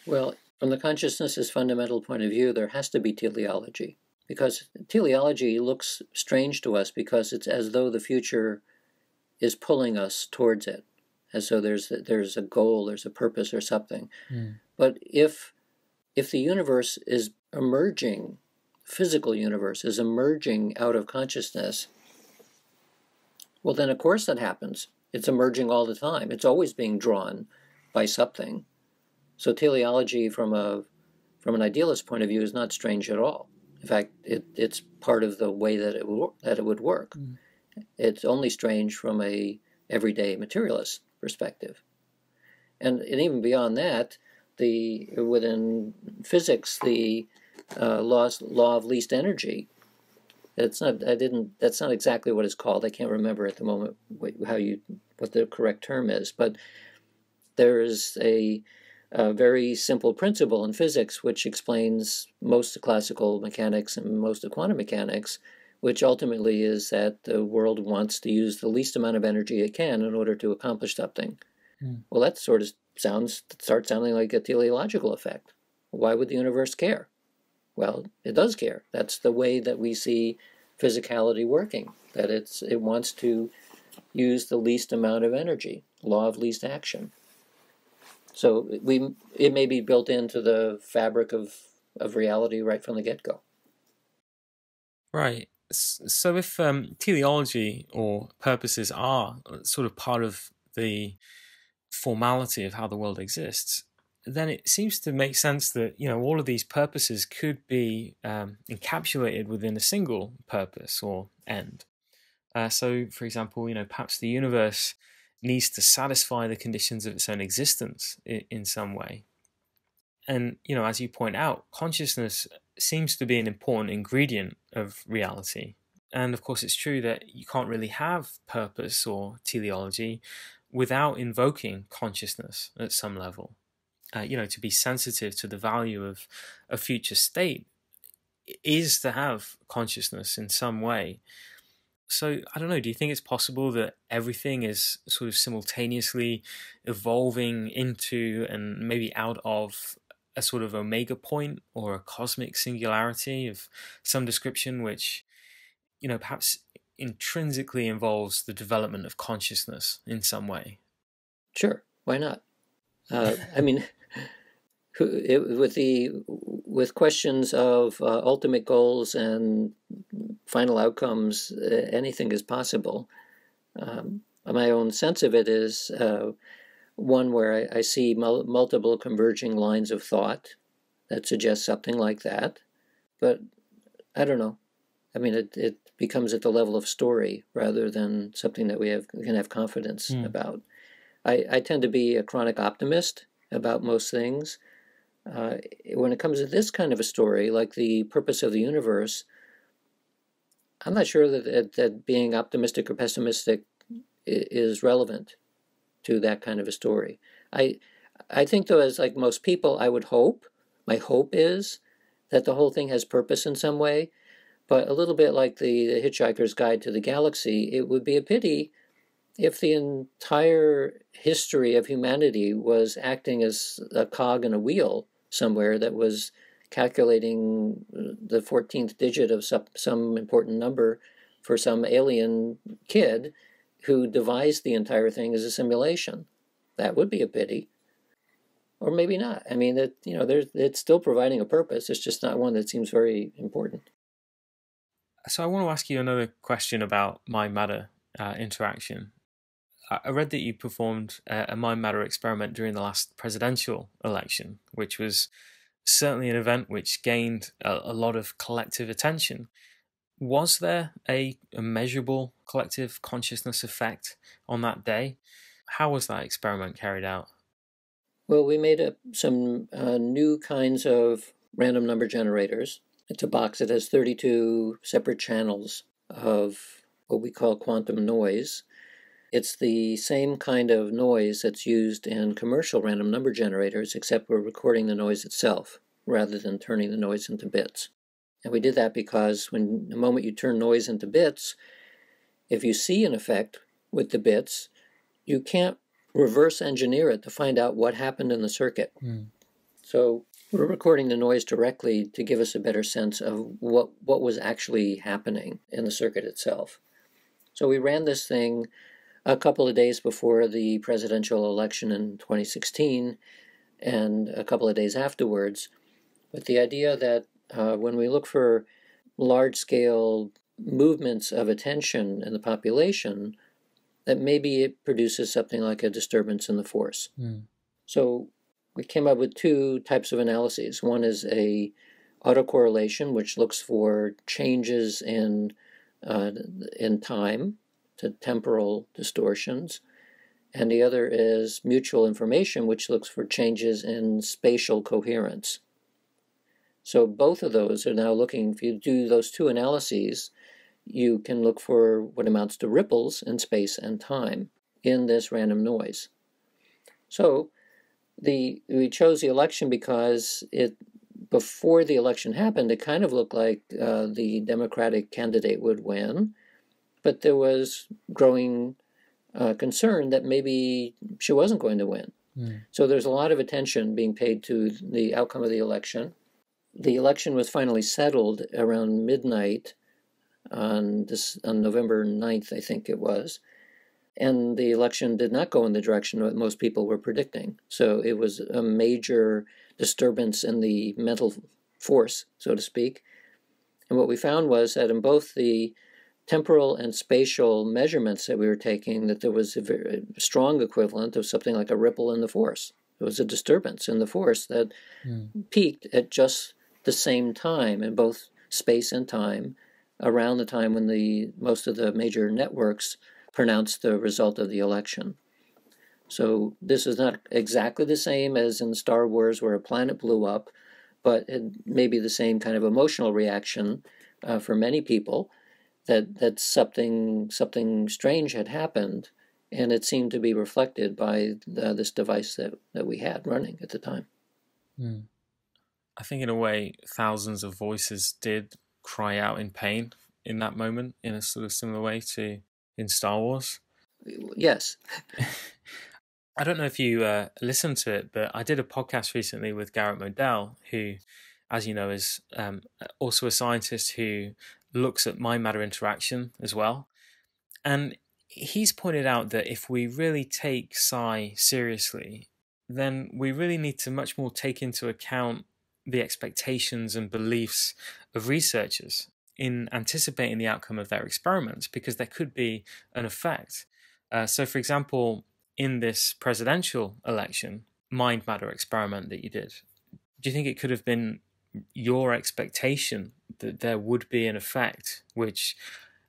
Speaker 2: Well, from the consciousness as fundamental point of view, there has to be teleology. Because teleology looks strange to us because it's as though the future is pulling us towards it, as though there's a goal, there's a purpose or something. But if the universe is emerging, physical universe is emerging out of consciousness, well, then of course that happens. It's emerging all the time. It's always being drawn by something. So teleology from an idealist point of view is not strange at all. In fact, it's part of the way that it would work. It's only strange from a everyday materialist perspective. And even beyond that, within physics, the law of least energy, that's not exactly what it's called. I can't remember at the moment what the correct term is, but there is a very simple principle in physics which explains most of classical mechanics and most of quantum mechanics, which ultimately is that the world wants to use the least amount of energy it can in order to accomplish something. Well, that sort of starts sounding like a teleological effect. Why would the universe care? Well, it does care. That's the way that we see physicality working, that it wants to use the least amount of energy, law of least action. So it may be built into the fabric of reality right from the get-go.
Speaker 1: Right. So if teleology or purposes are sort of part of the formality of how the world exists, then it seems to make sense that, you know, all of these purposes could be encapsulated within a single purpose or end. So, for example, you know, perhaps the universe needs to satisfy the conditions of its own existence in some way. And, you know, as you point out, consciousness seems to be an important ingredient of reality. And of course, it's true that you can't really have purpose or teleology without invoking consciousness at some level. You know, to be sensitive to the value of a future state is to have consciousness in some way. So, I don't know, do you think it's possible that everything is sort of simultaneously evolving into and maybe out of a sort of omega point or a cosmic singularity of some description, which, you know, perhaps intrinsically involves the development of consciousness in some way?
Speaker 2: Sure, why not? I mean, with questions of ultimate goals and final outcomes, anything is possible. My own sense of it is one where I see multiple converging lines of thought that suggest something like that. But I don't know. I mean, it becomes at the level of story rather than something that we can have confidence about. I tend to be a chronic optimist about most things. When it comes to this kind of a story, like the purpose of the universe, I'm not sure that being optimistic or pessimistic is relevant to that kind of a story. I think, though, as like most people, I would hope, my hope is that the whole thing has purpose in some way, but a little bit like the Hitchhiker's Guide to the Galaxy, it would be a pity if the entire history of humanity was acting as a cog in a wheel somewhere that was calculating the 14th digit of some important number for some alien kid who devised the entire thing as a simulation. That would be a pity. Or maybe not. I mean, it's still providing a purpose. It's just not one that seems very important.
Speaker 1: So I want to ask you another question about mind-matter interaction. I read that you performed a mind-matter experiment during the last presidential election, which was certainly an event which gained a lot of collective attention. Was there a measurable collective consciousness effect on that day? How was that experiment carried out?
Speaker 2: Well, we made up some new kinds of random number generators. It's a box that has 32 separate channels of what we call quantum noise. It's the same kind of noise that's used in commercial random number generators, except we're recording the noise itself rather than turning the noise into bits. And we did that because the moment you turn noise into bits, if you see an effect with the bits, you can't reverse engineer it to find out what happened in the circuit. So we're recording the noise directly to give us a better sense of what was actually happening in the circuit itself. So we ran this thing a couple of days before the presidential election in 2016 and a couple of days afterwards, with the idea that when we look for large-scale movements of attention in the population, that maybe it produces something like a disturbance in the force. So we came up with two types of analyses. One is a autocorrelation, which looks for changes in time, to temporal distortions, and the other is mutual information, which looks for changes in spatial coherence. So both of those are now looking, if you do those two analyses, you can look for what amounts to ripples in space and time in this random noise. So we chose the election because before the election happened, it kind of looked like the Democratic candidate would win, but there was growing concern that maybe she wasn't going to win. So there's a lot of attention being paid to the outcome of the election. The election was finally settled around midnight on November 9th, I think it was. And the election did not go in the direction that most people were predicting. So it was a major disturbance in the mental force, so to speak. And what we found was that in both the temporal and spatial measurements that we were taking, that there was a very strong equivalent of something like a ripple in the force. There was a disturbance in the force that peaked at just the same time in both space and time, around the time when most of the major networks pronounced the result of the election. So this is not exactly the same as in Star Wars where a planet blew up, but it may be the same kind of emotional reaction for many people, that something strange had happened, and it seemed to be reflected by this device that we had running at the time.
Speaker 1: I think in a way thousands of voices did cry out in pain in that moment in a sort of similar way to in Star Wars.
Speaker 2: Yes.
Speaker 1: I don't know if you listened to it, but I did a podcast recently with Garrett Modell, who, as you know, is also a scientist who looks at mind-matter interaction as well. And he's pointed out that if we really take psi seriously, then we really need to much more take into account the expectations and beliefs of researchers in anticipating the outcome of their experiments, because there could be an effect. So, for example, in this presidential election, mind matter experiment that you did, do you think it could have been your expectation that there would be an effect, which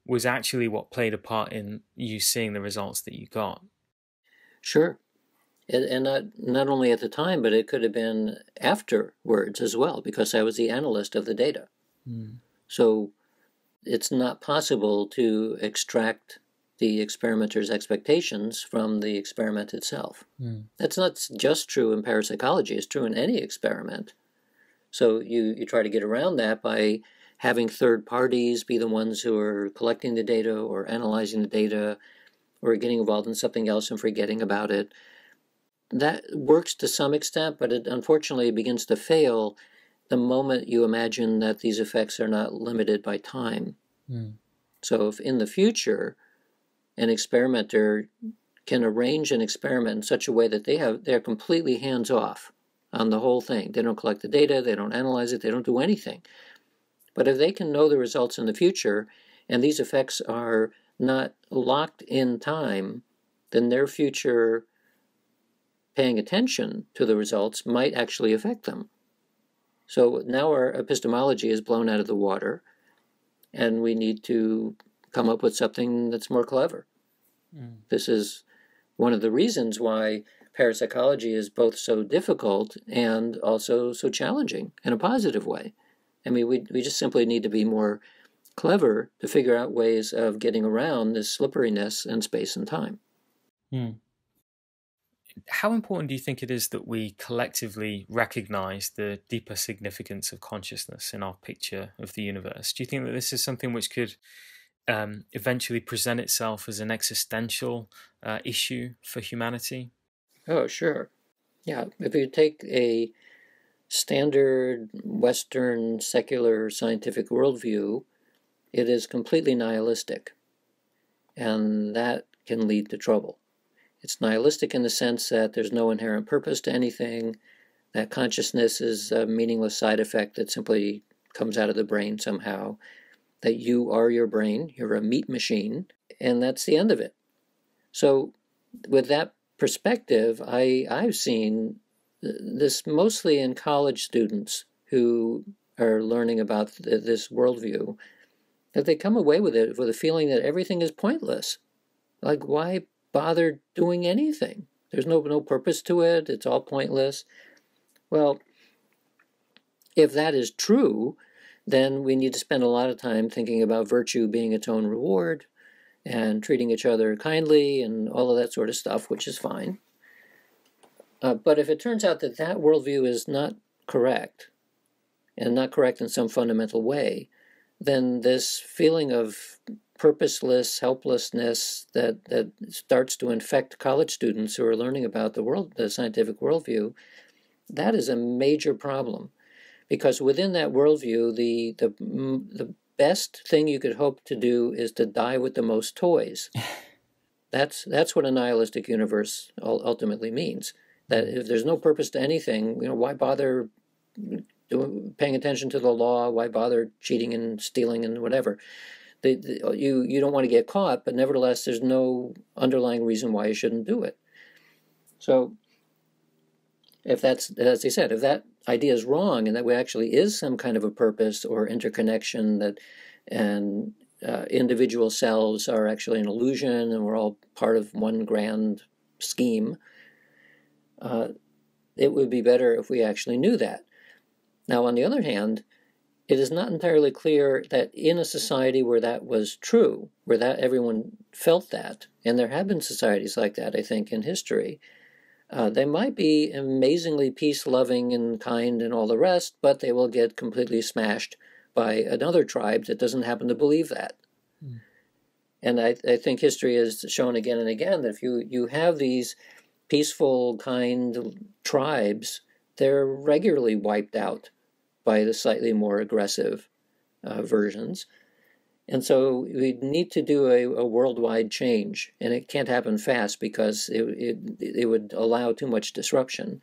Speaker 1: was actually what played a part in you seeing the results that you got?
Speaker 2: Sure. And not only at the time, but it could have been afterwards as well, because I was the analyst of the data. So it's not possible to extract the experimenter's expectations from the experiment itself. That's not just true in parapsychology, it's true in any experiment. So you try to get around that by having third parties be the ones who are collecting the data or analyzing the data or getting involved in something else and forgetting about it. That works to some extent, but it unfortunately begins to fail the moment you imagine that these effects are not limited by time. So if in the future an experimenter can arrange an experiment in such a way that they're completely hands-off on the whole thing. They don't collect the data, they don't analyze it, they don't do anything. But if they can know the results in the future, and these effects are not locked in time, then their future paying attention to the results might actually affect them. So now our epistemology is blown out of the water, and we need to come up with something that's more clever. This is one of the reasons why parapsychology is both so difficult and also so challenging in a positive way. I mean, we just simply need to be more clever to figure out ways of getting around this slipperiness in space and time.
Speaker 1: How important do you think it is that we collectively recognize the deeper significance of consciousness in our picture of the universe? Do you think that this is something which could eventually present itself as an existential issue for humanity?
Speaker 2: Oh, sure. Yeah, if you take a standard Western secular scientific worldview, it is completely nihilistic, and that can lead to trouble. It's nihilistic in the sense that there's no inherent purpose to anything, that consciousness is a meaningless side effect that simply comes out of the brain somehow, that you are your brain, you're a meat machine, and that's the end of it. So with that perspective, I've seen this mostly in college students who are learning about this worldview, that they come away with it with a feeling that everything is pointless. Like, why bother doing anything? There's no purpose to it. It's all pointless. Well, if that is true, then we need to spend a lot of time thinking about virtue being its own reward and treating each other kindly and all of that sort of stuff, which is fine. But if it turns out that that worldview is not correct, and not correct in some fundamental way, then this feeling of purposeless helplessness that starts to infect college students who are learning about the scientific worldview, that is a major problem. Because within that worldview, the best thing you could hope to do is to die with the most toys. That's what a nihilistic universe ultimately means. That if there's no purpose to anything, why bother paying attention to the law? Why bother cheating and stealing and whatever? You don't want to get caught, but nevertheless, there's no underlying reason why you shouldn't do it. So, if that's, as I said, if that idea is wrong, and that there actually is some kind of a purpose or interconnection, and individual selves are actually an illusion, and we're all part of one grand scheme, it would be better if we actually knew that. Now, on the other hand, it is not entirely clear that in a society where that was true, where that everyone felt that, and there have been societies like that, I think, in history, they might be amazingly peace-loving and kind and all the rest, but they will get completely smashed by another tribe that doesn't happen to believe that. Mm. And I think history has shown again and again that if you have these peaceful, kind tribes, they're regularly wiped out by the slightly more aggressive versions. And so we need to do a worldwide change, and it can't happen fast because it would allow too much disruption.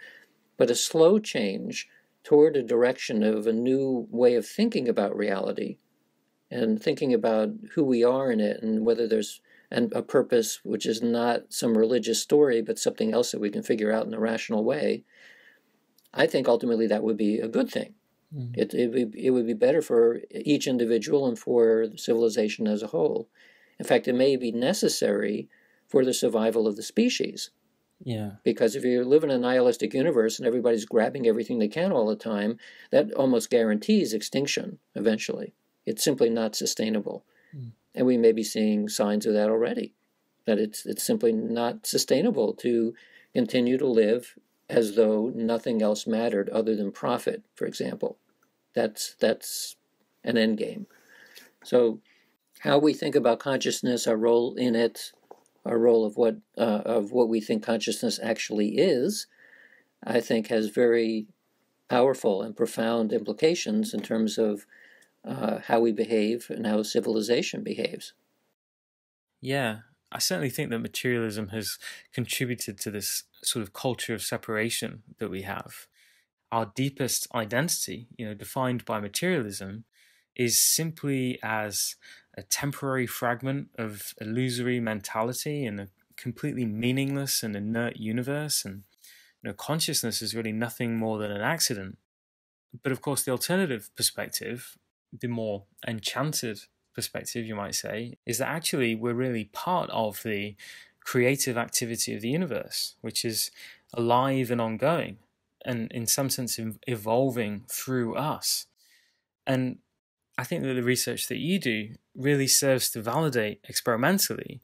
Speaker 2: But a slow change toward a direction of a new way of thinking about reality and thinking about who we are in it and whether there's a purpose which is not some religious story but something else that we can figure out in a rational way, I think ultimately that would be a good thing. It would be better for each individual and for civilization as a whole. In fact, it may be necessary for the survival of the species.
Speaker 1: Yeah.
Speaker 2: Because if you live in a nihilistic universe and everybody's grabbing everything they can all the time, that almost guarantees extinction eventually. It's simply not sustainable. And we may be seeing signs of that already, that it's simply not sustainable to continue to live as though nothing else mattered other than profit, for example. That's an end game. So how we think about consciousness, our role in it, our role of what we think consciousness actually is, I think has very powerful and profound implications in terms of how we behave and how civilization behaves.
Speaker 1: Yeah, I certainly think that materialism has contributed to this sort of culture of separation that we have. Our deepest identity, defined by materialism, is simply as a temporary fragment of illusory mentality in a completely meaningless and inert universe, and consciousness is really nothing more than an accident. But of course, the alternative perspective, the more enchanted perspective, you might say, is that actually we're really part of the creative activity of the universe, which is alive and ongoing, and in some sense evolving through us. And I think that the research that you do really serves to validate experimentally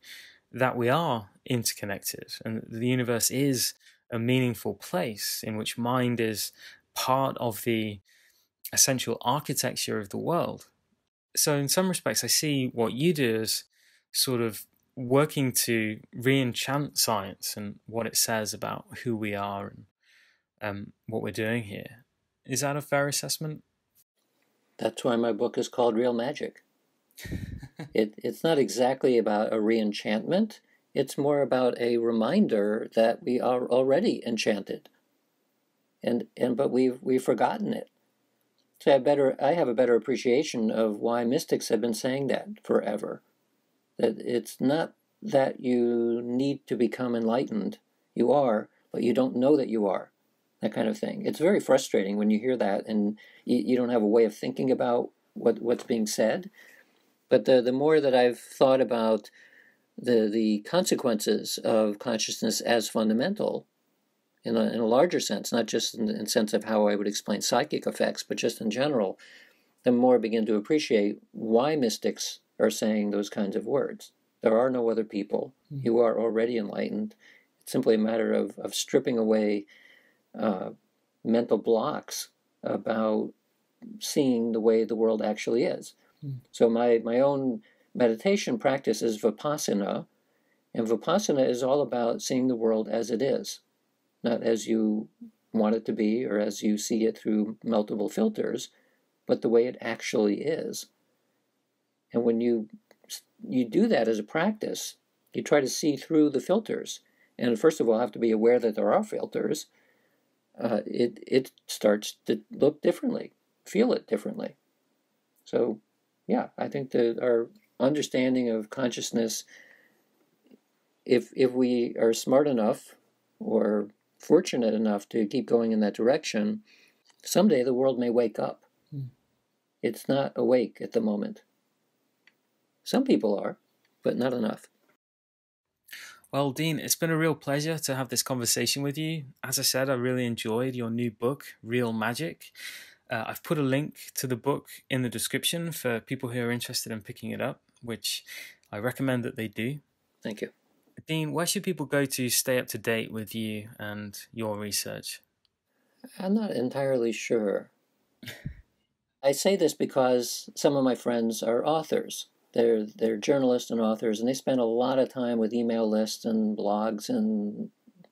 Speaker 1: that we are interconnected and the universe is a meaningful place in which mind is part of the essential architecture of the world. So in some respects, I see what you do as sort of working to re-enchant science and what it says about who we are and what we're doing here. Is that a fair assessment?
Speaker 2: That's why my book is called Real Magic. It's not exactly about a re-enchantment. It's more about a reminder that we are already enchanted, but we've forgotten it. So I have a better appreciation of why mystics have been saying that forever. That it's not that you need to become enlightened. You are, but you don't know that you are. That kind of thing. It's very frustrating when you hear that and you don't have a way of thinking about what's being said. But the more that I've thought about the consequences of consciousness as fundamental, in a larger sense, not just in the sense of how I would explain psychic effects, but just in general, the more I begin to appreciate why mystics are saying those kinds of words. There are no other people. You are already enlightened. It's simply a matter of stripping away mental blocks about seeing the way the world actually is. So my own meditation practice is vipassana, and vipassana is all about seeing the world as it is, not as you want it to be or as you see it through multiple filters, but the way it actually is. And when you do that as a practice, you try to see through the filters. And first of all, have to be aware that there are filters. It starts to look differently, feel it differently. So, yeah, I think that our understanding of consciousness, if we are smart enough or fortunate enough to keep going in that direction, someday the world may wake up. It's not awake at the moment. Some people are, but not enough.
Speaker 1: Well, Dean, it's been a real pleasure to have this conversation with you. As I said, I really enjoyed your new book, Real Magic. I've put a link to the book in the description for people who are interested in picking it up, which I recommend that they do.
Speaker 2: Thank you.
Speaker 1: Dean, where should people go to stay up to date with you and your research?
Speaker 2: I'm not entirely sure. I say this because some of my friends are authors. They're journalists and authors, and they spend a lot of time with email lists and blogs and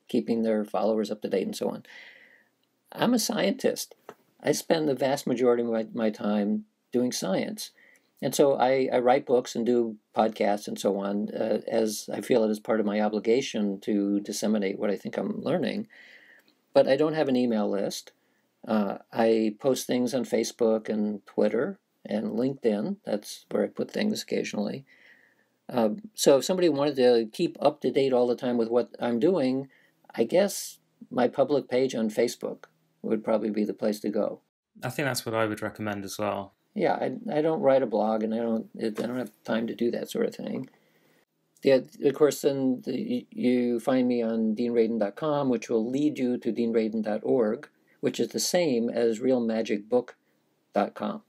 Speaker 2: keeping their followers up to date and so on. I'm a scientist. I spend the vast majority of my time doing science. And so I write books and do podcasts and so on, as I feel it is part of my obligation to disseminate what I think I'm learning. But I don't have an email list. I post things on Facebook and Twitter and LinkedIn. That's where I put things occasionally. So if somebody wanted to keep up to date all the time with what I'm doing, I guess my public page on Facebook would probably be the place to go.
Speaker 1: I think that's what I would recommend as well.
Speaker 2: Yeah, I don't write a blog, and I don't have time to do that sort of thing. Yeah, of course, then you find me on deanradin.com, which will lead you to deanradin.org, which is the same as realmagicbook.com.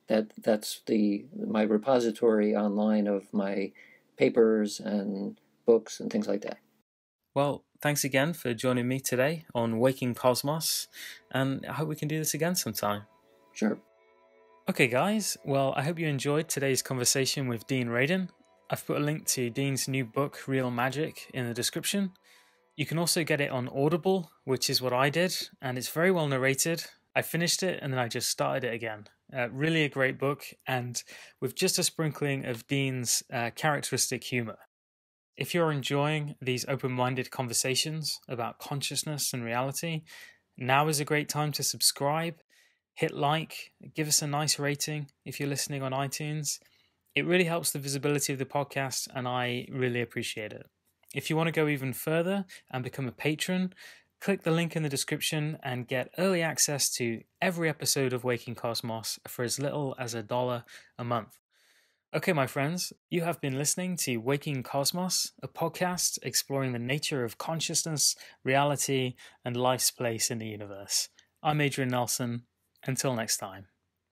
Speaker 2: That's my repository online of my papers and books and things like that.
Speaker 1: Well, thanks again for joining me today on Waking Cosmos, and I hope we can do this again sometime.
Speaker 2: Sure.
Speaker 1: Okay, guys. Well, I hope you enjoyed today's conversation with Dean Radin. I've put a link to Dean's new book, Real Magic, in the description. You can also get it on Audible, which is what I did, and it's very well narrated. I finished it and then I just started it again. Really a great book, and with just a sprinkling of Dean's characteristic humor. If you're enjoying these open-minded conversations about consciousness and reality, now is a great time to subscribe, hit like, give us a nice rating if you're listening on iTunes. It really helps the visibility of the podcast, and I really appreciate it. If you want to go even further and become a patron, click the link in the description and get early access to every episode of Waking Cosmos for as little as $1 a month. Okay, my friends, you have been listening to Waking Cosmos, a podcast exploring the nature of consciousness, reality, and life's place in the universe. I'm Adrian Nelson. Until next time.